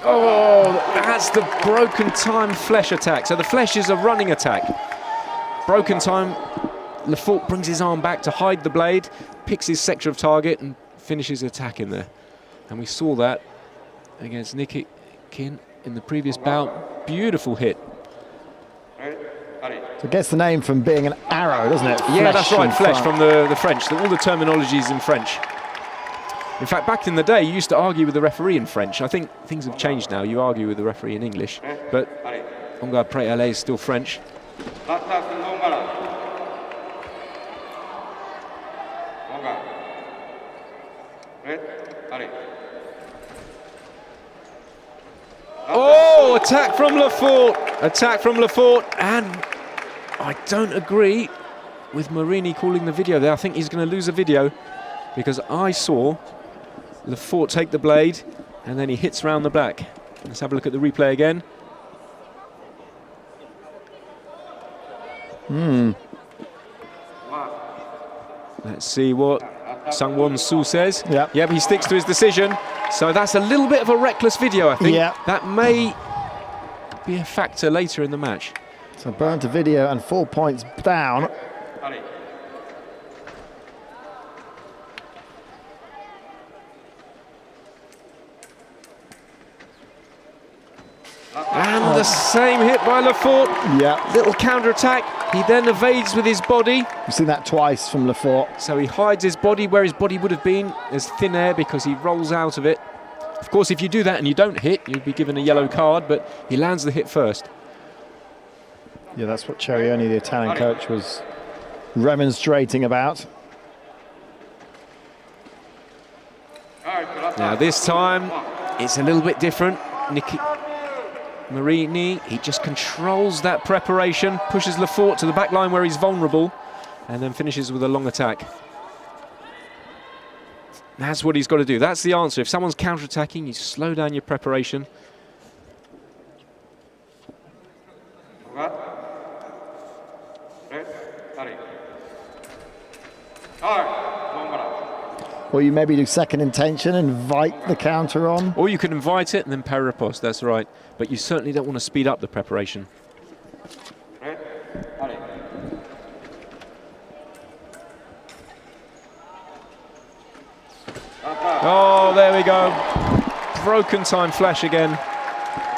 Oh, that's the broken time flesh attack. So the flesh is a running attack. Broken time, Lefort brings his arm back to hide the blade, picks his sector of target and finishes the attack in there. And we saw that against Nikitkin in the previous bout. Beautiful hit. So it gets the name from being an arrow, doesn't it? Yeah, that's right, flesh from the French. All the terminology is in French. In fact, back in the day, you used to argue with the referee in French. I think things have changed now. You argue with the referee in English, but On guard prêt aller is still French. Oh, attack from Lefort. Attack from Lefort. And I don't agree with Mourini calling the video there. I think he's going to lose a video because I saw Lefort take the blade and then he hits round the back. Let's have a look at the replay again. Let's see what Sang-won Soo says. Yep, but he sticks to his decision. So that's a little bit of a reckless video, I think. Yep. That may be a factor later in the match. So burnt a video and 4 points down. And the same hit by Lefort. Yeah. Little counter-attack. He then evades with his body. We've seen that twice from Lefort. So he hides his body where his body would have been as thin air because he rolls out of it. Of course, if you do that and you don't hit, you'd be given a yellow card, but he lands the hit first. Yeah, that's what Cerioni, the Italian coach, was remonstrating about. Now this time, it's a little bit different. Mourini, he just controls that preparation, pushes Lefort to the back line where he's vulnerable, and then finishes with a long attack. That's what he's got to do. That's the answer. If someone's counter-attacking, you slow down your preparation. Or you maybe do second intention, invite the counter on. Or you could invite it and then parry riposte, that's right. But you certainly don't want to speed up the preparation. Oh, there we go. Broken time flash again.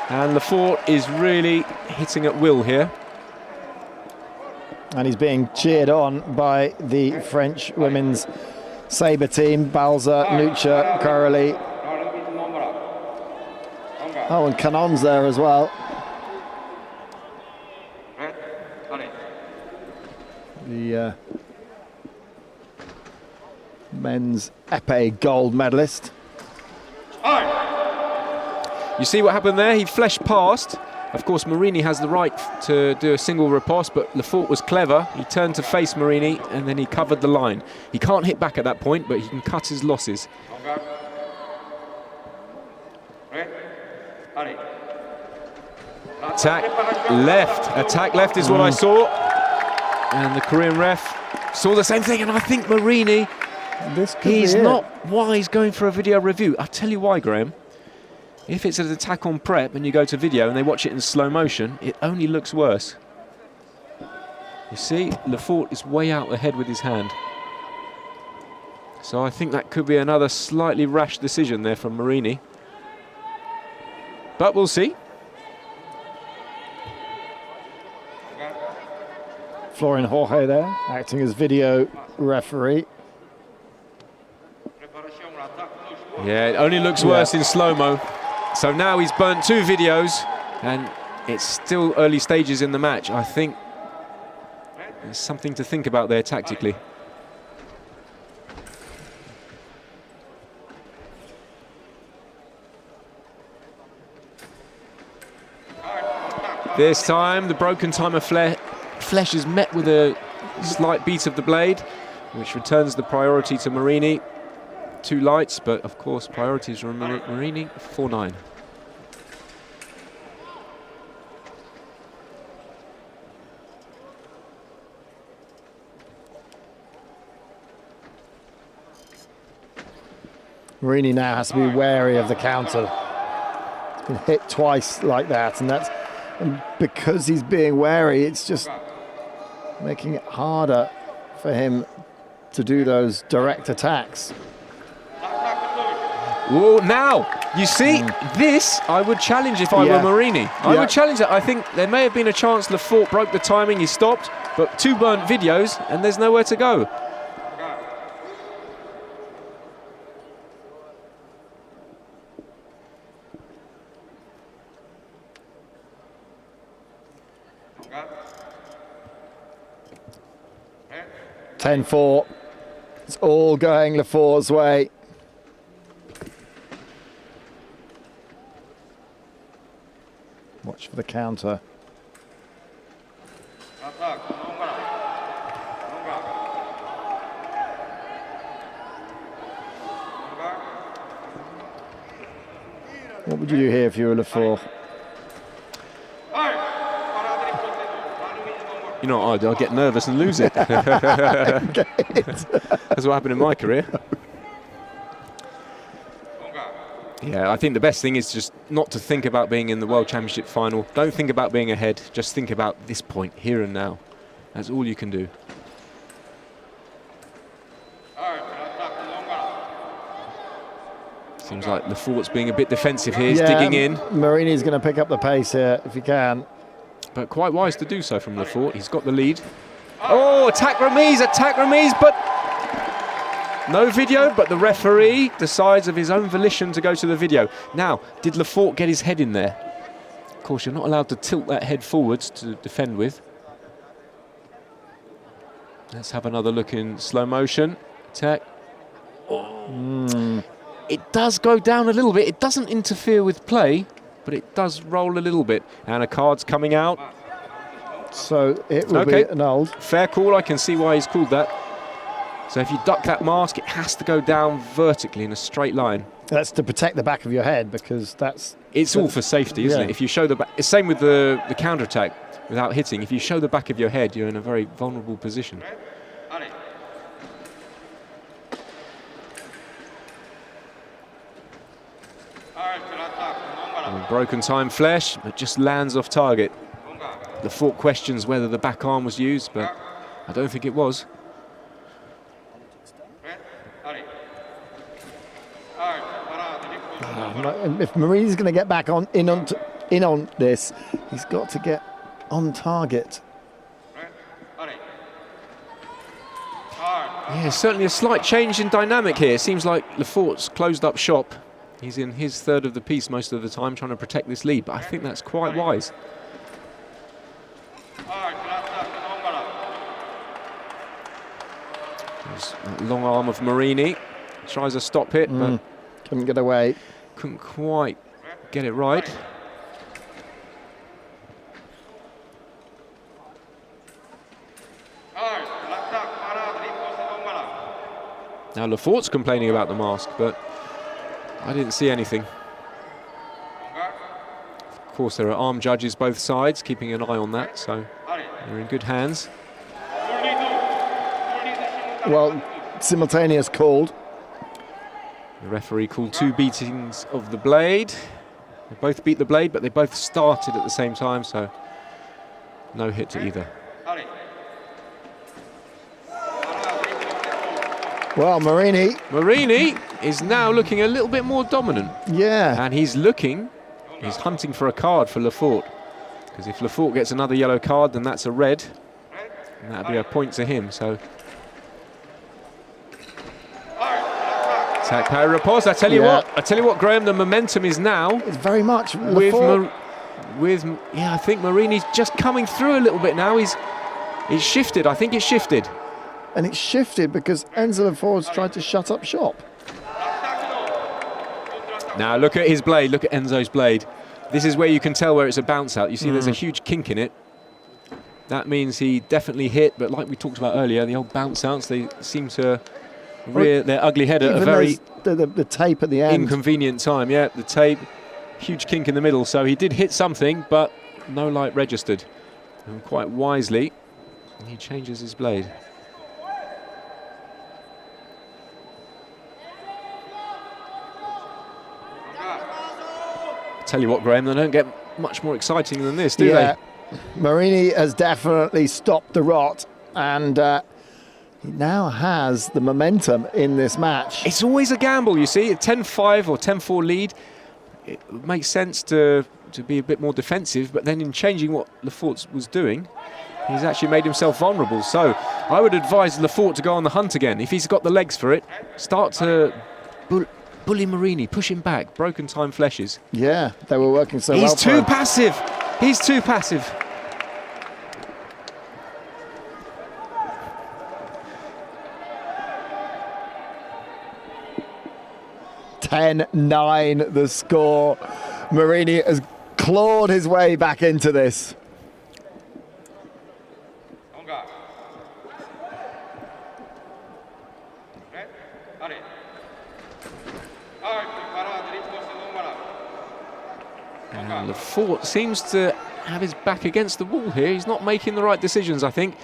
And Lefort is really hitting at will here. And he's being cheered on by the French women's sabre team. Balza, Nucha, Coralie. Oh, and Canon's there as well. The men's épée gold medalist. You see what happened there? He fleshed past. Of course, Mourini has the right to do a single riposte, but Lefort was clever. He turned to face Mourini, and then he covered the line. He can't hit back at that point, but he can cut his losses. Attack left is what I saw. And the Korean ref saw the same thing, and I think Mourini, he's not wise going for a video review. I'll tell you why, Graham. If it's an attack on prep and you go to video and they watch it in slow motion, it only looks worse. You see, Lefort is way out ahead with his hand. So I think that could be another slightly rash decision there from Mourini. But we'll see. Florian Jorge there, acting as video referee. Yeah, it only looks worse in slow-mo. So now he's burnt 2 videos, and it's still early stages in the match. I think there's something to think about there tactically. This time, the broken time of flesh is met with a slight beat of the blade, which returns the priority to Mourini. 2 lights, but of course priorities from Mourini. 4-9. Mourini now has to be wary of the counter. He's been hit twice like that, and because he's being wary, it's just making it harder for him to do those direct attacks. Oh, now, you see, this I would challenge if I were Mourini. I would challenge it. I think there may have been a chance Lefort broke the timing, he stopped, but 2 burnt videos, and there's nowhere to go. (10-4). It's all going Lefort's way. Watch for the counter. What would you do here if you were Lefort? You know, I'll get nervous and lose it. That's what happened in my career. Yeah, I think the best thing is just not to think about being in the World Championship final. Don't think about being ahead. Just think about this point, here and now. That's all you can do. Seems like Lefort's being a bit defensive here. He's digging in. Mourini's going to pick up the pace here if he can. But quite wise to do so from Lefort. He's got the lead. Oh, attack remise, but no video, but the referee decides of his own volition to go to the video. Now, did Lefort get his head in there? Of course, you're not allowed to tilt that head forwards to defend with. Let's have another look in slow motion. Attack. Oh. It does go down a little bit. It doesn't interfere with play, but it does roll a little bit. And a card's coming out. So it will be annulled. Fair call. I can see why he's called that. So if you duck that mask, it has to go down vertically in a straight line. That's to protect the back of your head, because that's... It's all for safety, isn't it? If you show the back... Same with the counter-attack without hitting. If you show the back of your head, you're in a very vulnerable position. Broken time flesh, but just lands off target. Lefort questions whether the back arm was used, but I don't think it was. If Mourini's going to get back in on this, he's got to get on target. Yeah, certainly a slight change in dynamic here. It seems like Lefort's closed up shop. He's in his third of the piece most of the time, trying to protect this lead, but I think that's quite wise. There's that long arm of Mourini. Tries a stop hit, but couldn't get away. Couldn't quite get it right. Now Lefort's complaining about the mask, but I didn't see anything. Of course, there are arm judges both sides, keeping an eye on that, so they're in good hands. Well, simultaneous called. The referee called 2 beatings of the blade. They both beat the blade, but they both started at the same time, so no hit to either. Well, Mourini is now looking a little bit more dominant. Yeah. And he's hunting for a card for Lefort. Because if Lefort gets another yellow card, then that's a red. And that'll be a point to him, so. Attack power riposte. I tell you what, Graham, the momentum is now. It's very much Lefort. Yeah, I think Mourini's just coming through a little bit now. He's shifted, I think it's shifted. And it's shifted because Enzo Lefort's tried to shut up shop. Now look at his blade, look at Enzo's blade. This is where you can tell where it's a bounce out. You see there's a huge kink in it. That means he definitely hit, but like we talked about earlier, the old bounce outs, they seem to rear their ugly head at a very the tape at the end. Inconvenient time, yeah, the tape, huge kink in the middle. So he did hit something, but no light registered. And quite wisely, he changes his blade. Tell you what, Graham, they don't get much more exciting than this, do they? Mourini has definitely stopped the rot, and he now has the momentum in this match. It's always a gamble, you see. A 10-5 or 10-4 lead, it makes sense to be a bit more defensive, but then in changing what Lefort was doing, he's actually made himself vulnerable. So I would advise Lefort to go on the hunt again. If he's got the legs for it, start to bully Mourini, push him back. Broken time fleshes. Yeah, they were working so well. He's too passive. He's too passive. (10-9) the score. Mourini has clawed his way back into this. And Lefort seems to have his back against the wall here. He's not making the right decisions, I think.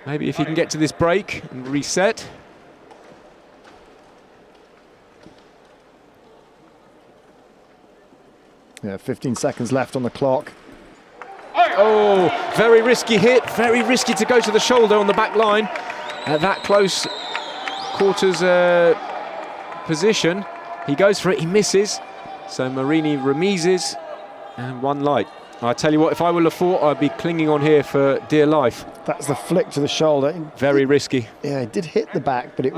Maybe if he can get to this break and reset. Yeah, 15 seconds left on the clock. Oh, very risky hit. Very risky to go to the shoulder on the back line. At that close quarters position. He goes for it, he misses. So Mourini remises and one light. I tell you what, if I were Lefort, I'd be clinging on here for dear life. That's the flick to the shoulder. Very risky. Yeah, it did hit the back, but it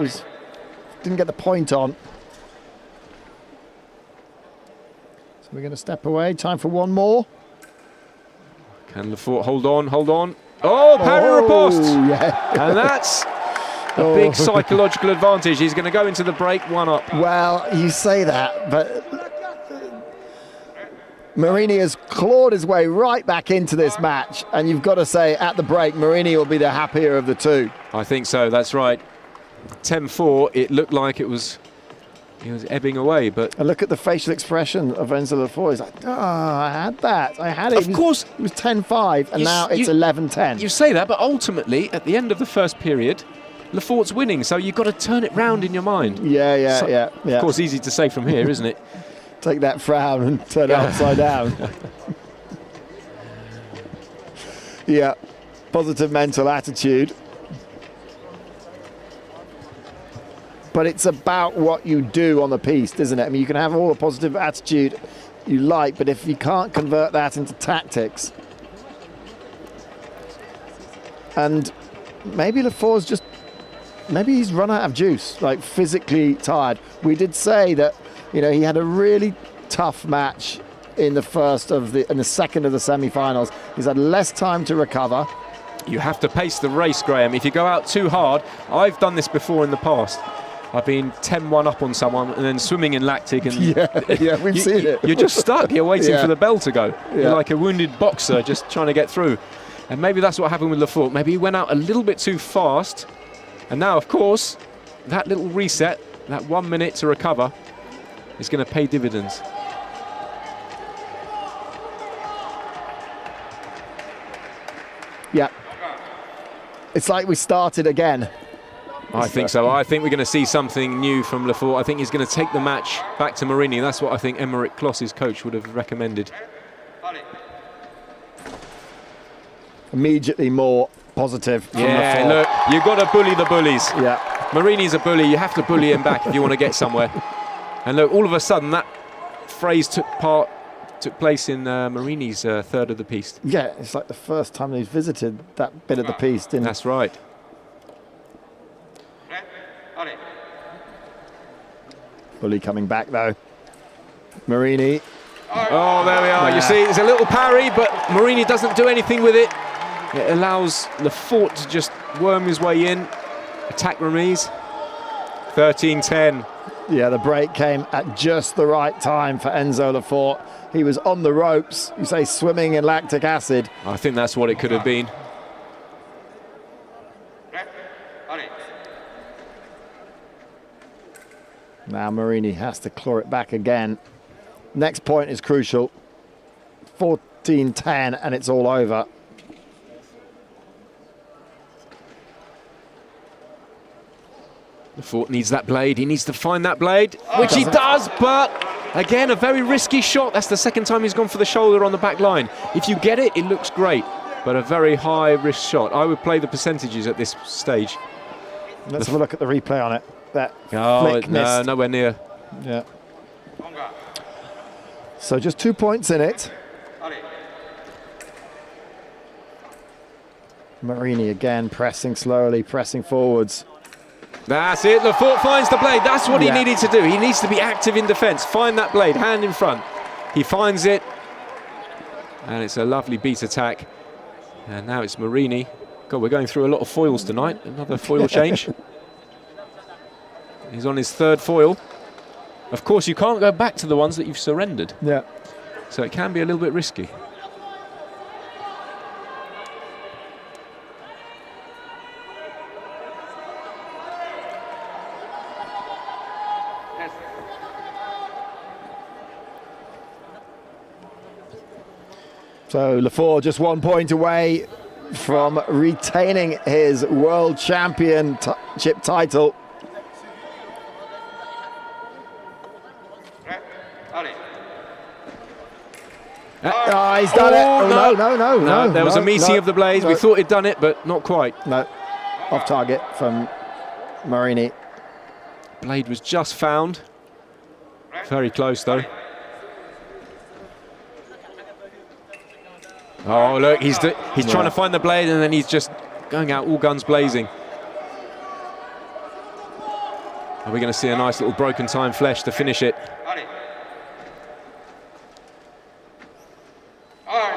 didn't get the point on. So we're going to step away. Time for one more. Can Lefort hold on, hold on. Oh, parry riposte! Yeah. And that's a big psychological advantage. He's going to go into the break, one up. Well, you say that, but Mourini has clawed his way right back into this match, and you've got to say, at the break, Mourini will be the happier of the two. I think so, that's right. 10-4, it looked like he was ebbing away, but... And look at the facial expression of Enzo Lefort. He's like, I had that. I had it. Of course. It was 10-5, and now it's 11-10. You say that, but ultimately, at the end of the first period, Lefort's winning, so you've got to turn it round in your mind. Yeah. Of course, easy to say from here, isn't it? take that frown and turn it upside down. Yeah, positive mental attitude. But it's about what you do on the piste, isn't it? I mean, you can have all the positive attitude you like, but if you can't convert that into tactics, and maybe Lefort's just, maybe he's run out of juice, like physically tired. We did say that, you know, he had a really tough match in the second of the semi-finals. He's had less time to recover. You have to pace the race, Graham. If you go out too hard, I've done this before in the past. I've been 10-1 up on someone and then swimming in lactic, and yeah, we've seen it. You're just stuck. You're waiting for the bell to go. Yeah. You're like a wounded boxer just trying to get through. And maybe that's what happened with Lefort. Maybe he went out a little bit too fast. And now, of course, that little reset, that 1 minute to recover, is going to pay dividends. Yeah. It's like we started again. I think so. I think we're going to see something new from Lefort. I think he's going to take the match back to Mourini. That's what I think Emmerich Kloss's coach would have recommended. Immediately more positive from Yeah, Lefort. look, you've got to bully the bullies. Yeah. Mourini's a bully. You have to bully him back if you want to get somewhere. And look, all of a sudden, that phrase took place in Mourini's third of the piste. Yeah, it's like the first time he's visited that bit of the piste. That's right. Bully coming back though. Mourini. Oh, there we are. You see, it's a little parry, but Mourini doesn't do anything with it. It allows Lefort to just worm his way in. Attack remise. 13-10. Yeah, the break came at just the right time for Enzo Lefort. He was on the ropes, you say swimming in lactic acid. I think that's what it could have been. Now Mourini has to claw it back again. Next point is crucial. 14-10 and it's all over. Lefort needs that blade. He needs to find that blade, which he does, but again, a very risky shot. That's the second time he's gone for the shoulder on the back line. If you get it, it looks great, but a very high-risk shot. I would play the percentages at this stage. Let's have a look at the replay on it. That No, flick missed. nowhere near. Yeah. So just 2 points in it. Mourini again pressing slowly, pressing forwards. That's it. Lefort finds the blade. That's what he needed to do. He needs to be active in defence. Find that blade, hand in front. He finds it, and it's a lovely beat attack. And now it's Mourini. God, we're going through a lot of foils tonight. Another foil change. He's on his third foil. Of course, you can't go back to the ones that you've surrendered. Yeah. So it can be a little bit risky. So Lefort just 1 point away from retaining his world championship title. Oh, he's done it. Oh, no. There was a meeting of the blades. We thought he'd done it, but not quite. No. Off target from Mourini. Blade was just found. Very close, though. Oh, look, he's trying to find the blade, and then he's just going out all guns blazing. Are we going to see a nice little broken time flesh to finish it?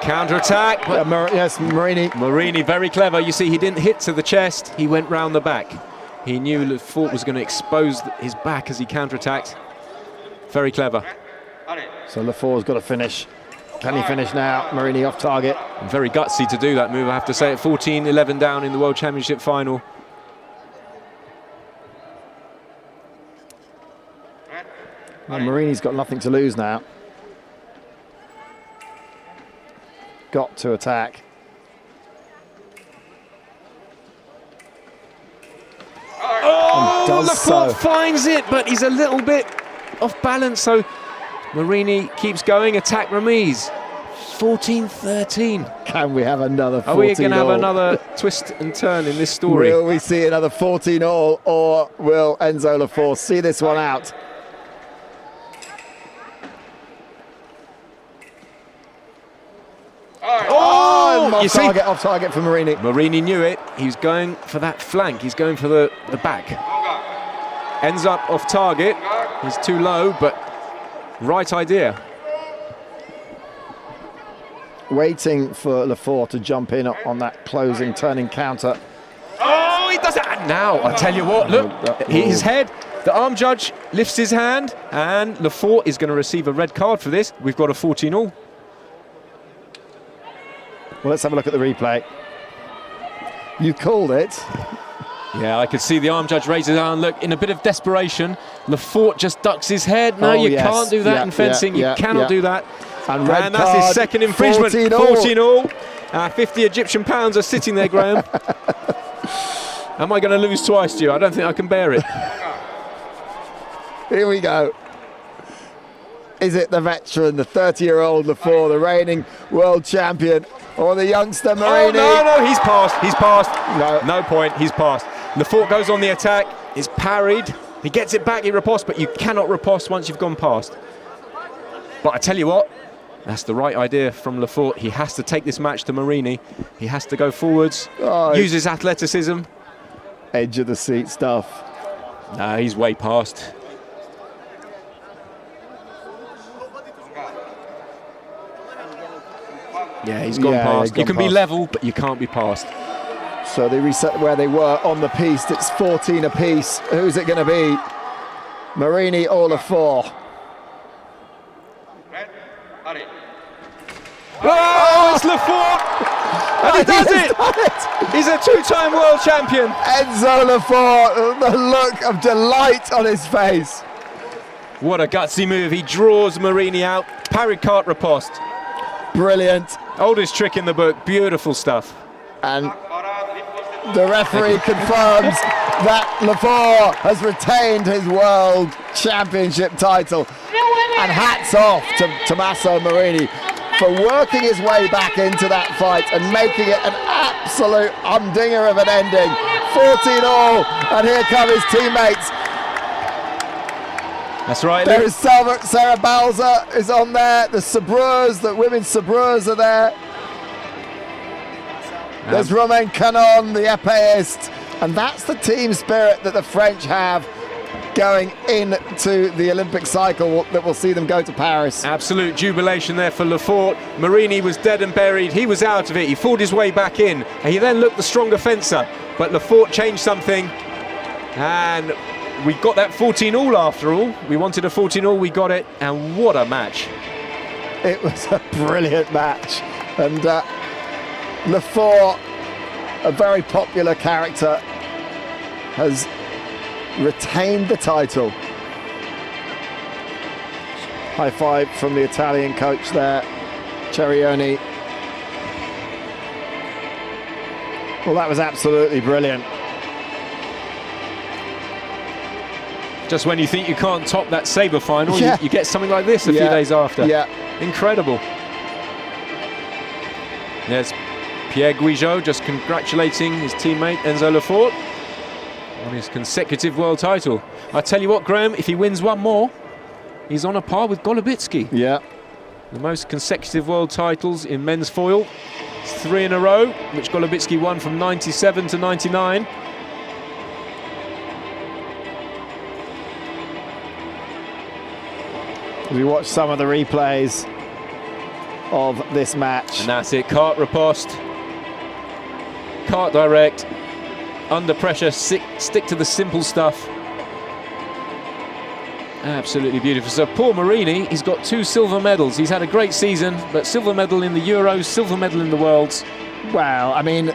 Counter-attack. Yes, Mourini. Mourini, very clever. You see, he didn't hit to the chest. He went round the back. He knew Lefort was going to expose his back as he counter-attacked. Very clever. So Lefort's got to finish. Can he finish now? Mourini off target. And very gutsy to do that move, I have to say. At 14-11 down in the World Championship final. Well, Mourini's got nothing to lose now. Got to attack. Oh, Lefort finds it, but he's a little bit off balance, so Mourini keeps going, attack remise. 14-13. Can we have another 14 Are we going to have all? another twist and turn in this story? Will we see another 14 all, or will Enzo Lafort see this one out? Oh, you see, off target for Mourini. Mourini knew it. He's going for that flank. He's going for the back. Ends up off target. He's too low, but right idea. Waiting for Lafort to jump in on that closing turning counter. Oh, he does it. And now, I tell you what, look, his head, the arm judge lifts his hand, and Lafort is going to receive a red card for this. We've got a 14 all. Well, let's have a look at the replay. You called it. Yeah, I could see the arm judge raise his arm. Look, in a bit of desperation, Lafort just ducks his head. No, you can't do that in fencing. You cannot do that. And that's his second infringement. 14 all. 50 Egyptian pounds are sitting there, Graham. Am I going to lose twice, Stu? I don't think I can bear it. Here we go. Is it the veteran, the 30-year-old Lafort, the reigning world champion, or the youngster Mourini? Oh, no, he's passed. He's passed. No point. He's passed. Lafort goes on the attack. Is parried. He gets it back. He riposte, but you cannot riposte once you've gone past. But I tell you what, that's the right idea from Lafort. He has to take this match to Mourini. He has to go forwards, use his athleticism. Edge of the seat stuff. No, he's way past. Yeah, he's gone past. You can be level, but you can't be past. So they reset where they were on the piece. It's 14 apiece. Who's it going to be? Mourini or Lafort? Oh, it's Lafort! And he does it! He's a two-time world champion. Enzo Lafort, the look of delight on his face. What a gutsy move. He draws Mourini out. Parry cart riposte. Brilliant. Oldest trick in the book. Beautiful stuff. And the referee confirms that Lafort has retained his world championship title. And hats off to Tommaso Mourini for working his way back into that fight and making it an absolute humdinger of an ending. 14 all, and here come his teammates. That's right. There is Sarah Balza is on there. The sabreurs, the women's sabreurs are there. There's Romain Canon, the épéiste. And that's the team spirit that the French have going into the Olympic cycle that will see them go to Paris. Absolute jubilation there for Lafort. Mourini was dead and buried. He was out of it. He fought his way back in. And he then looked the stronger fencer. But Lafort changed something. And we got that 14 all after all. We wanted a 14 all, we got it. And what a match. It was a brilliant match. And Lafort, a very popular character, has retained the title. High five from the Italian coach there, Cerioni. Well, that was absolutely brilliant. Just when you think you can't top that Sabre final, you get something like this a few days after. Yeah. Incredible. There's Pierre Guigeot just congratulating his teammate Enzo Lafort on his consecutive world title. I tell you what, Graham, if he wins one more, he's on a par with Golubitsky. Yeah. The most consecutive world titles in men's foil. It's 3 in a row, which Golubitsky won from 97 to 99. We watched some of the replays of this match. And that's it, cart riposte, cart direct, under pressure, stick to the simple stuff. Absolutely beautiful. So Paul Mourini, he's got 2 silver medals. He's had a great season, but silver medal in the Euros, silver medal in the Worlds. Wow, I mean,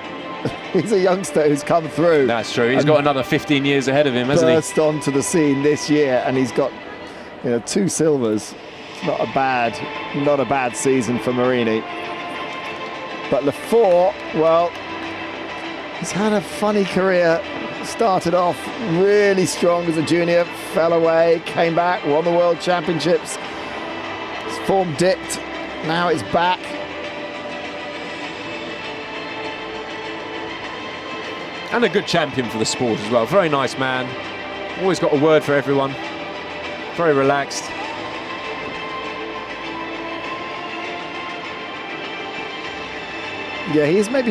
he's a youngster who's come through. That's true. He's got another 15 years ahead of him, hasn't he? Burst onto the scene this year, and he's got 2 silvers. It's not a bad season for Mourini. But Lafort, well, he's had a funny career. Started off really strong as a junior, fell away, came back, won the World Championships. His form dipped, now it's back. And a good champion for the sport as well. Very nice man. Always got a word for everyone. Very relaxed. Yeah, he's maybe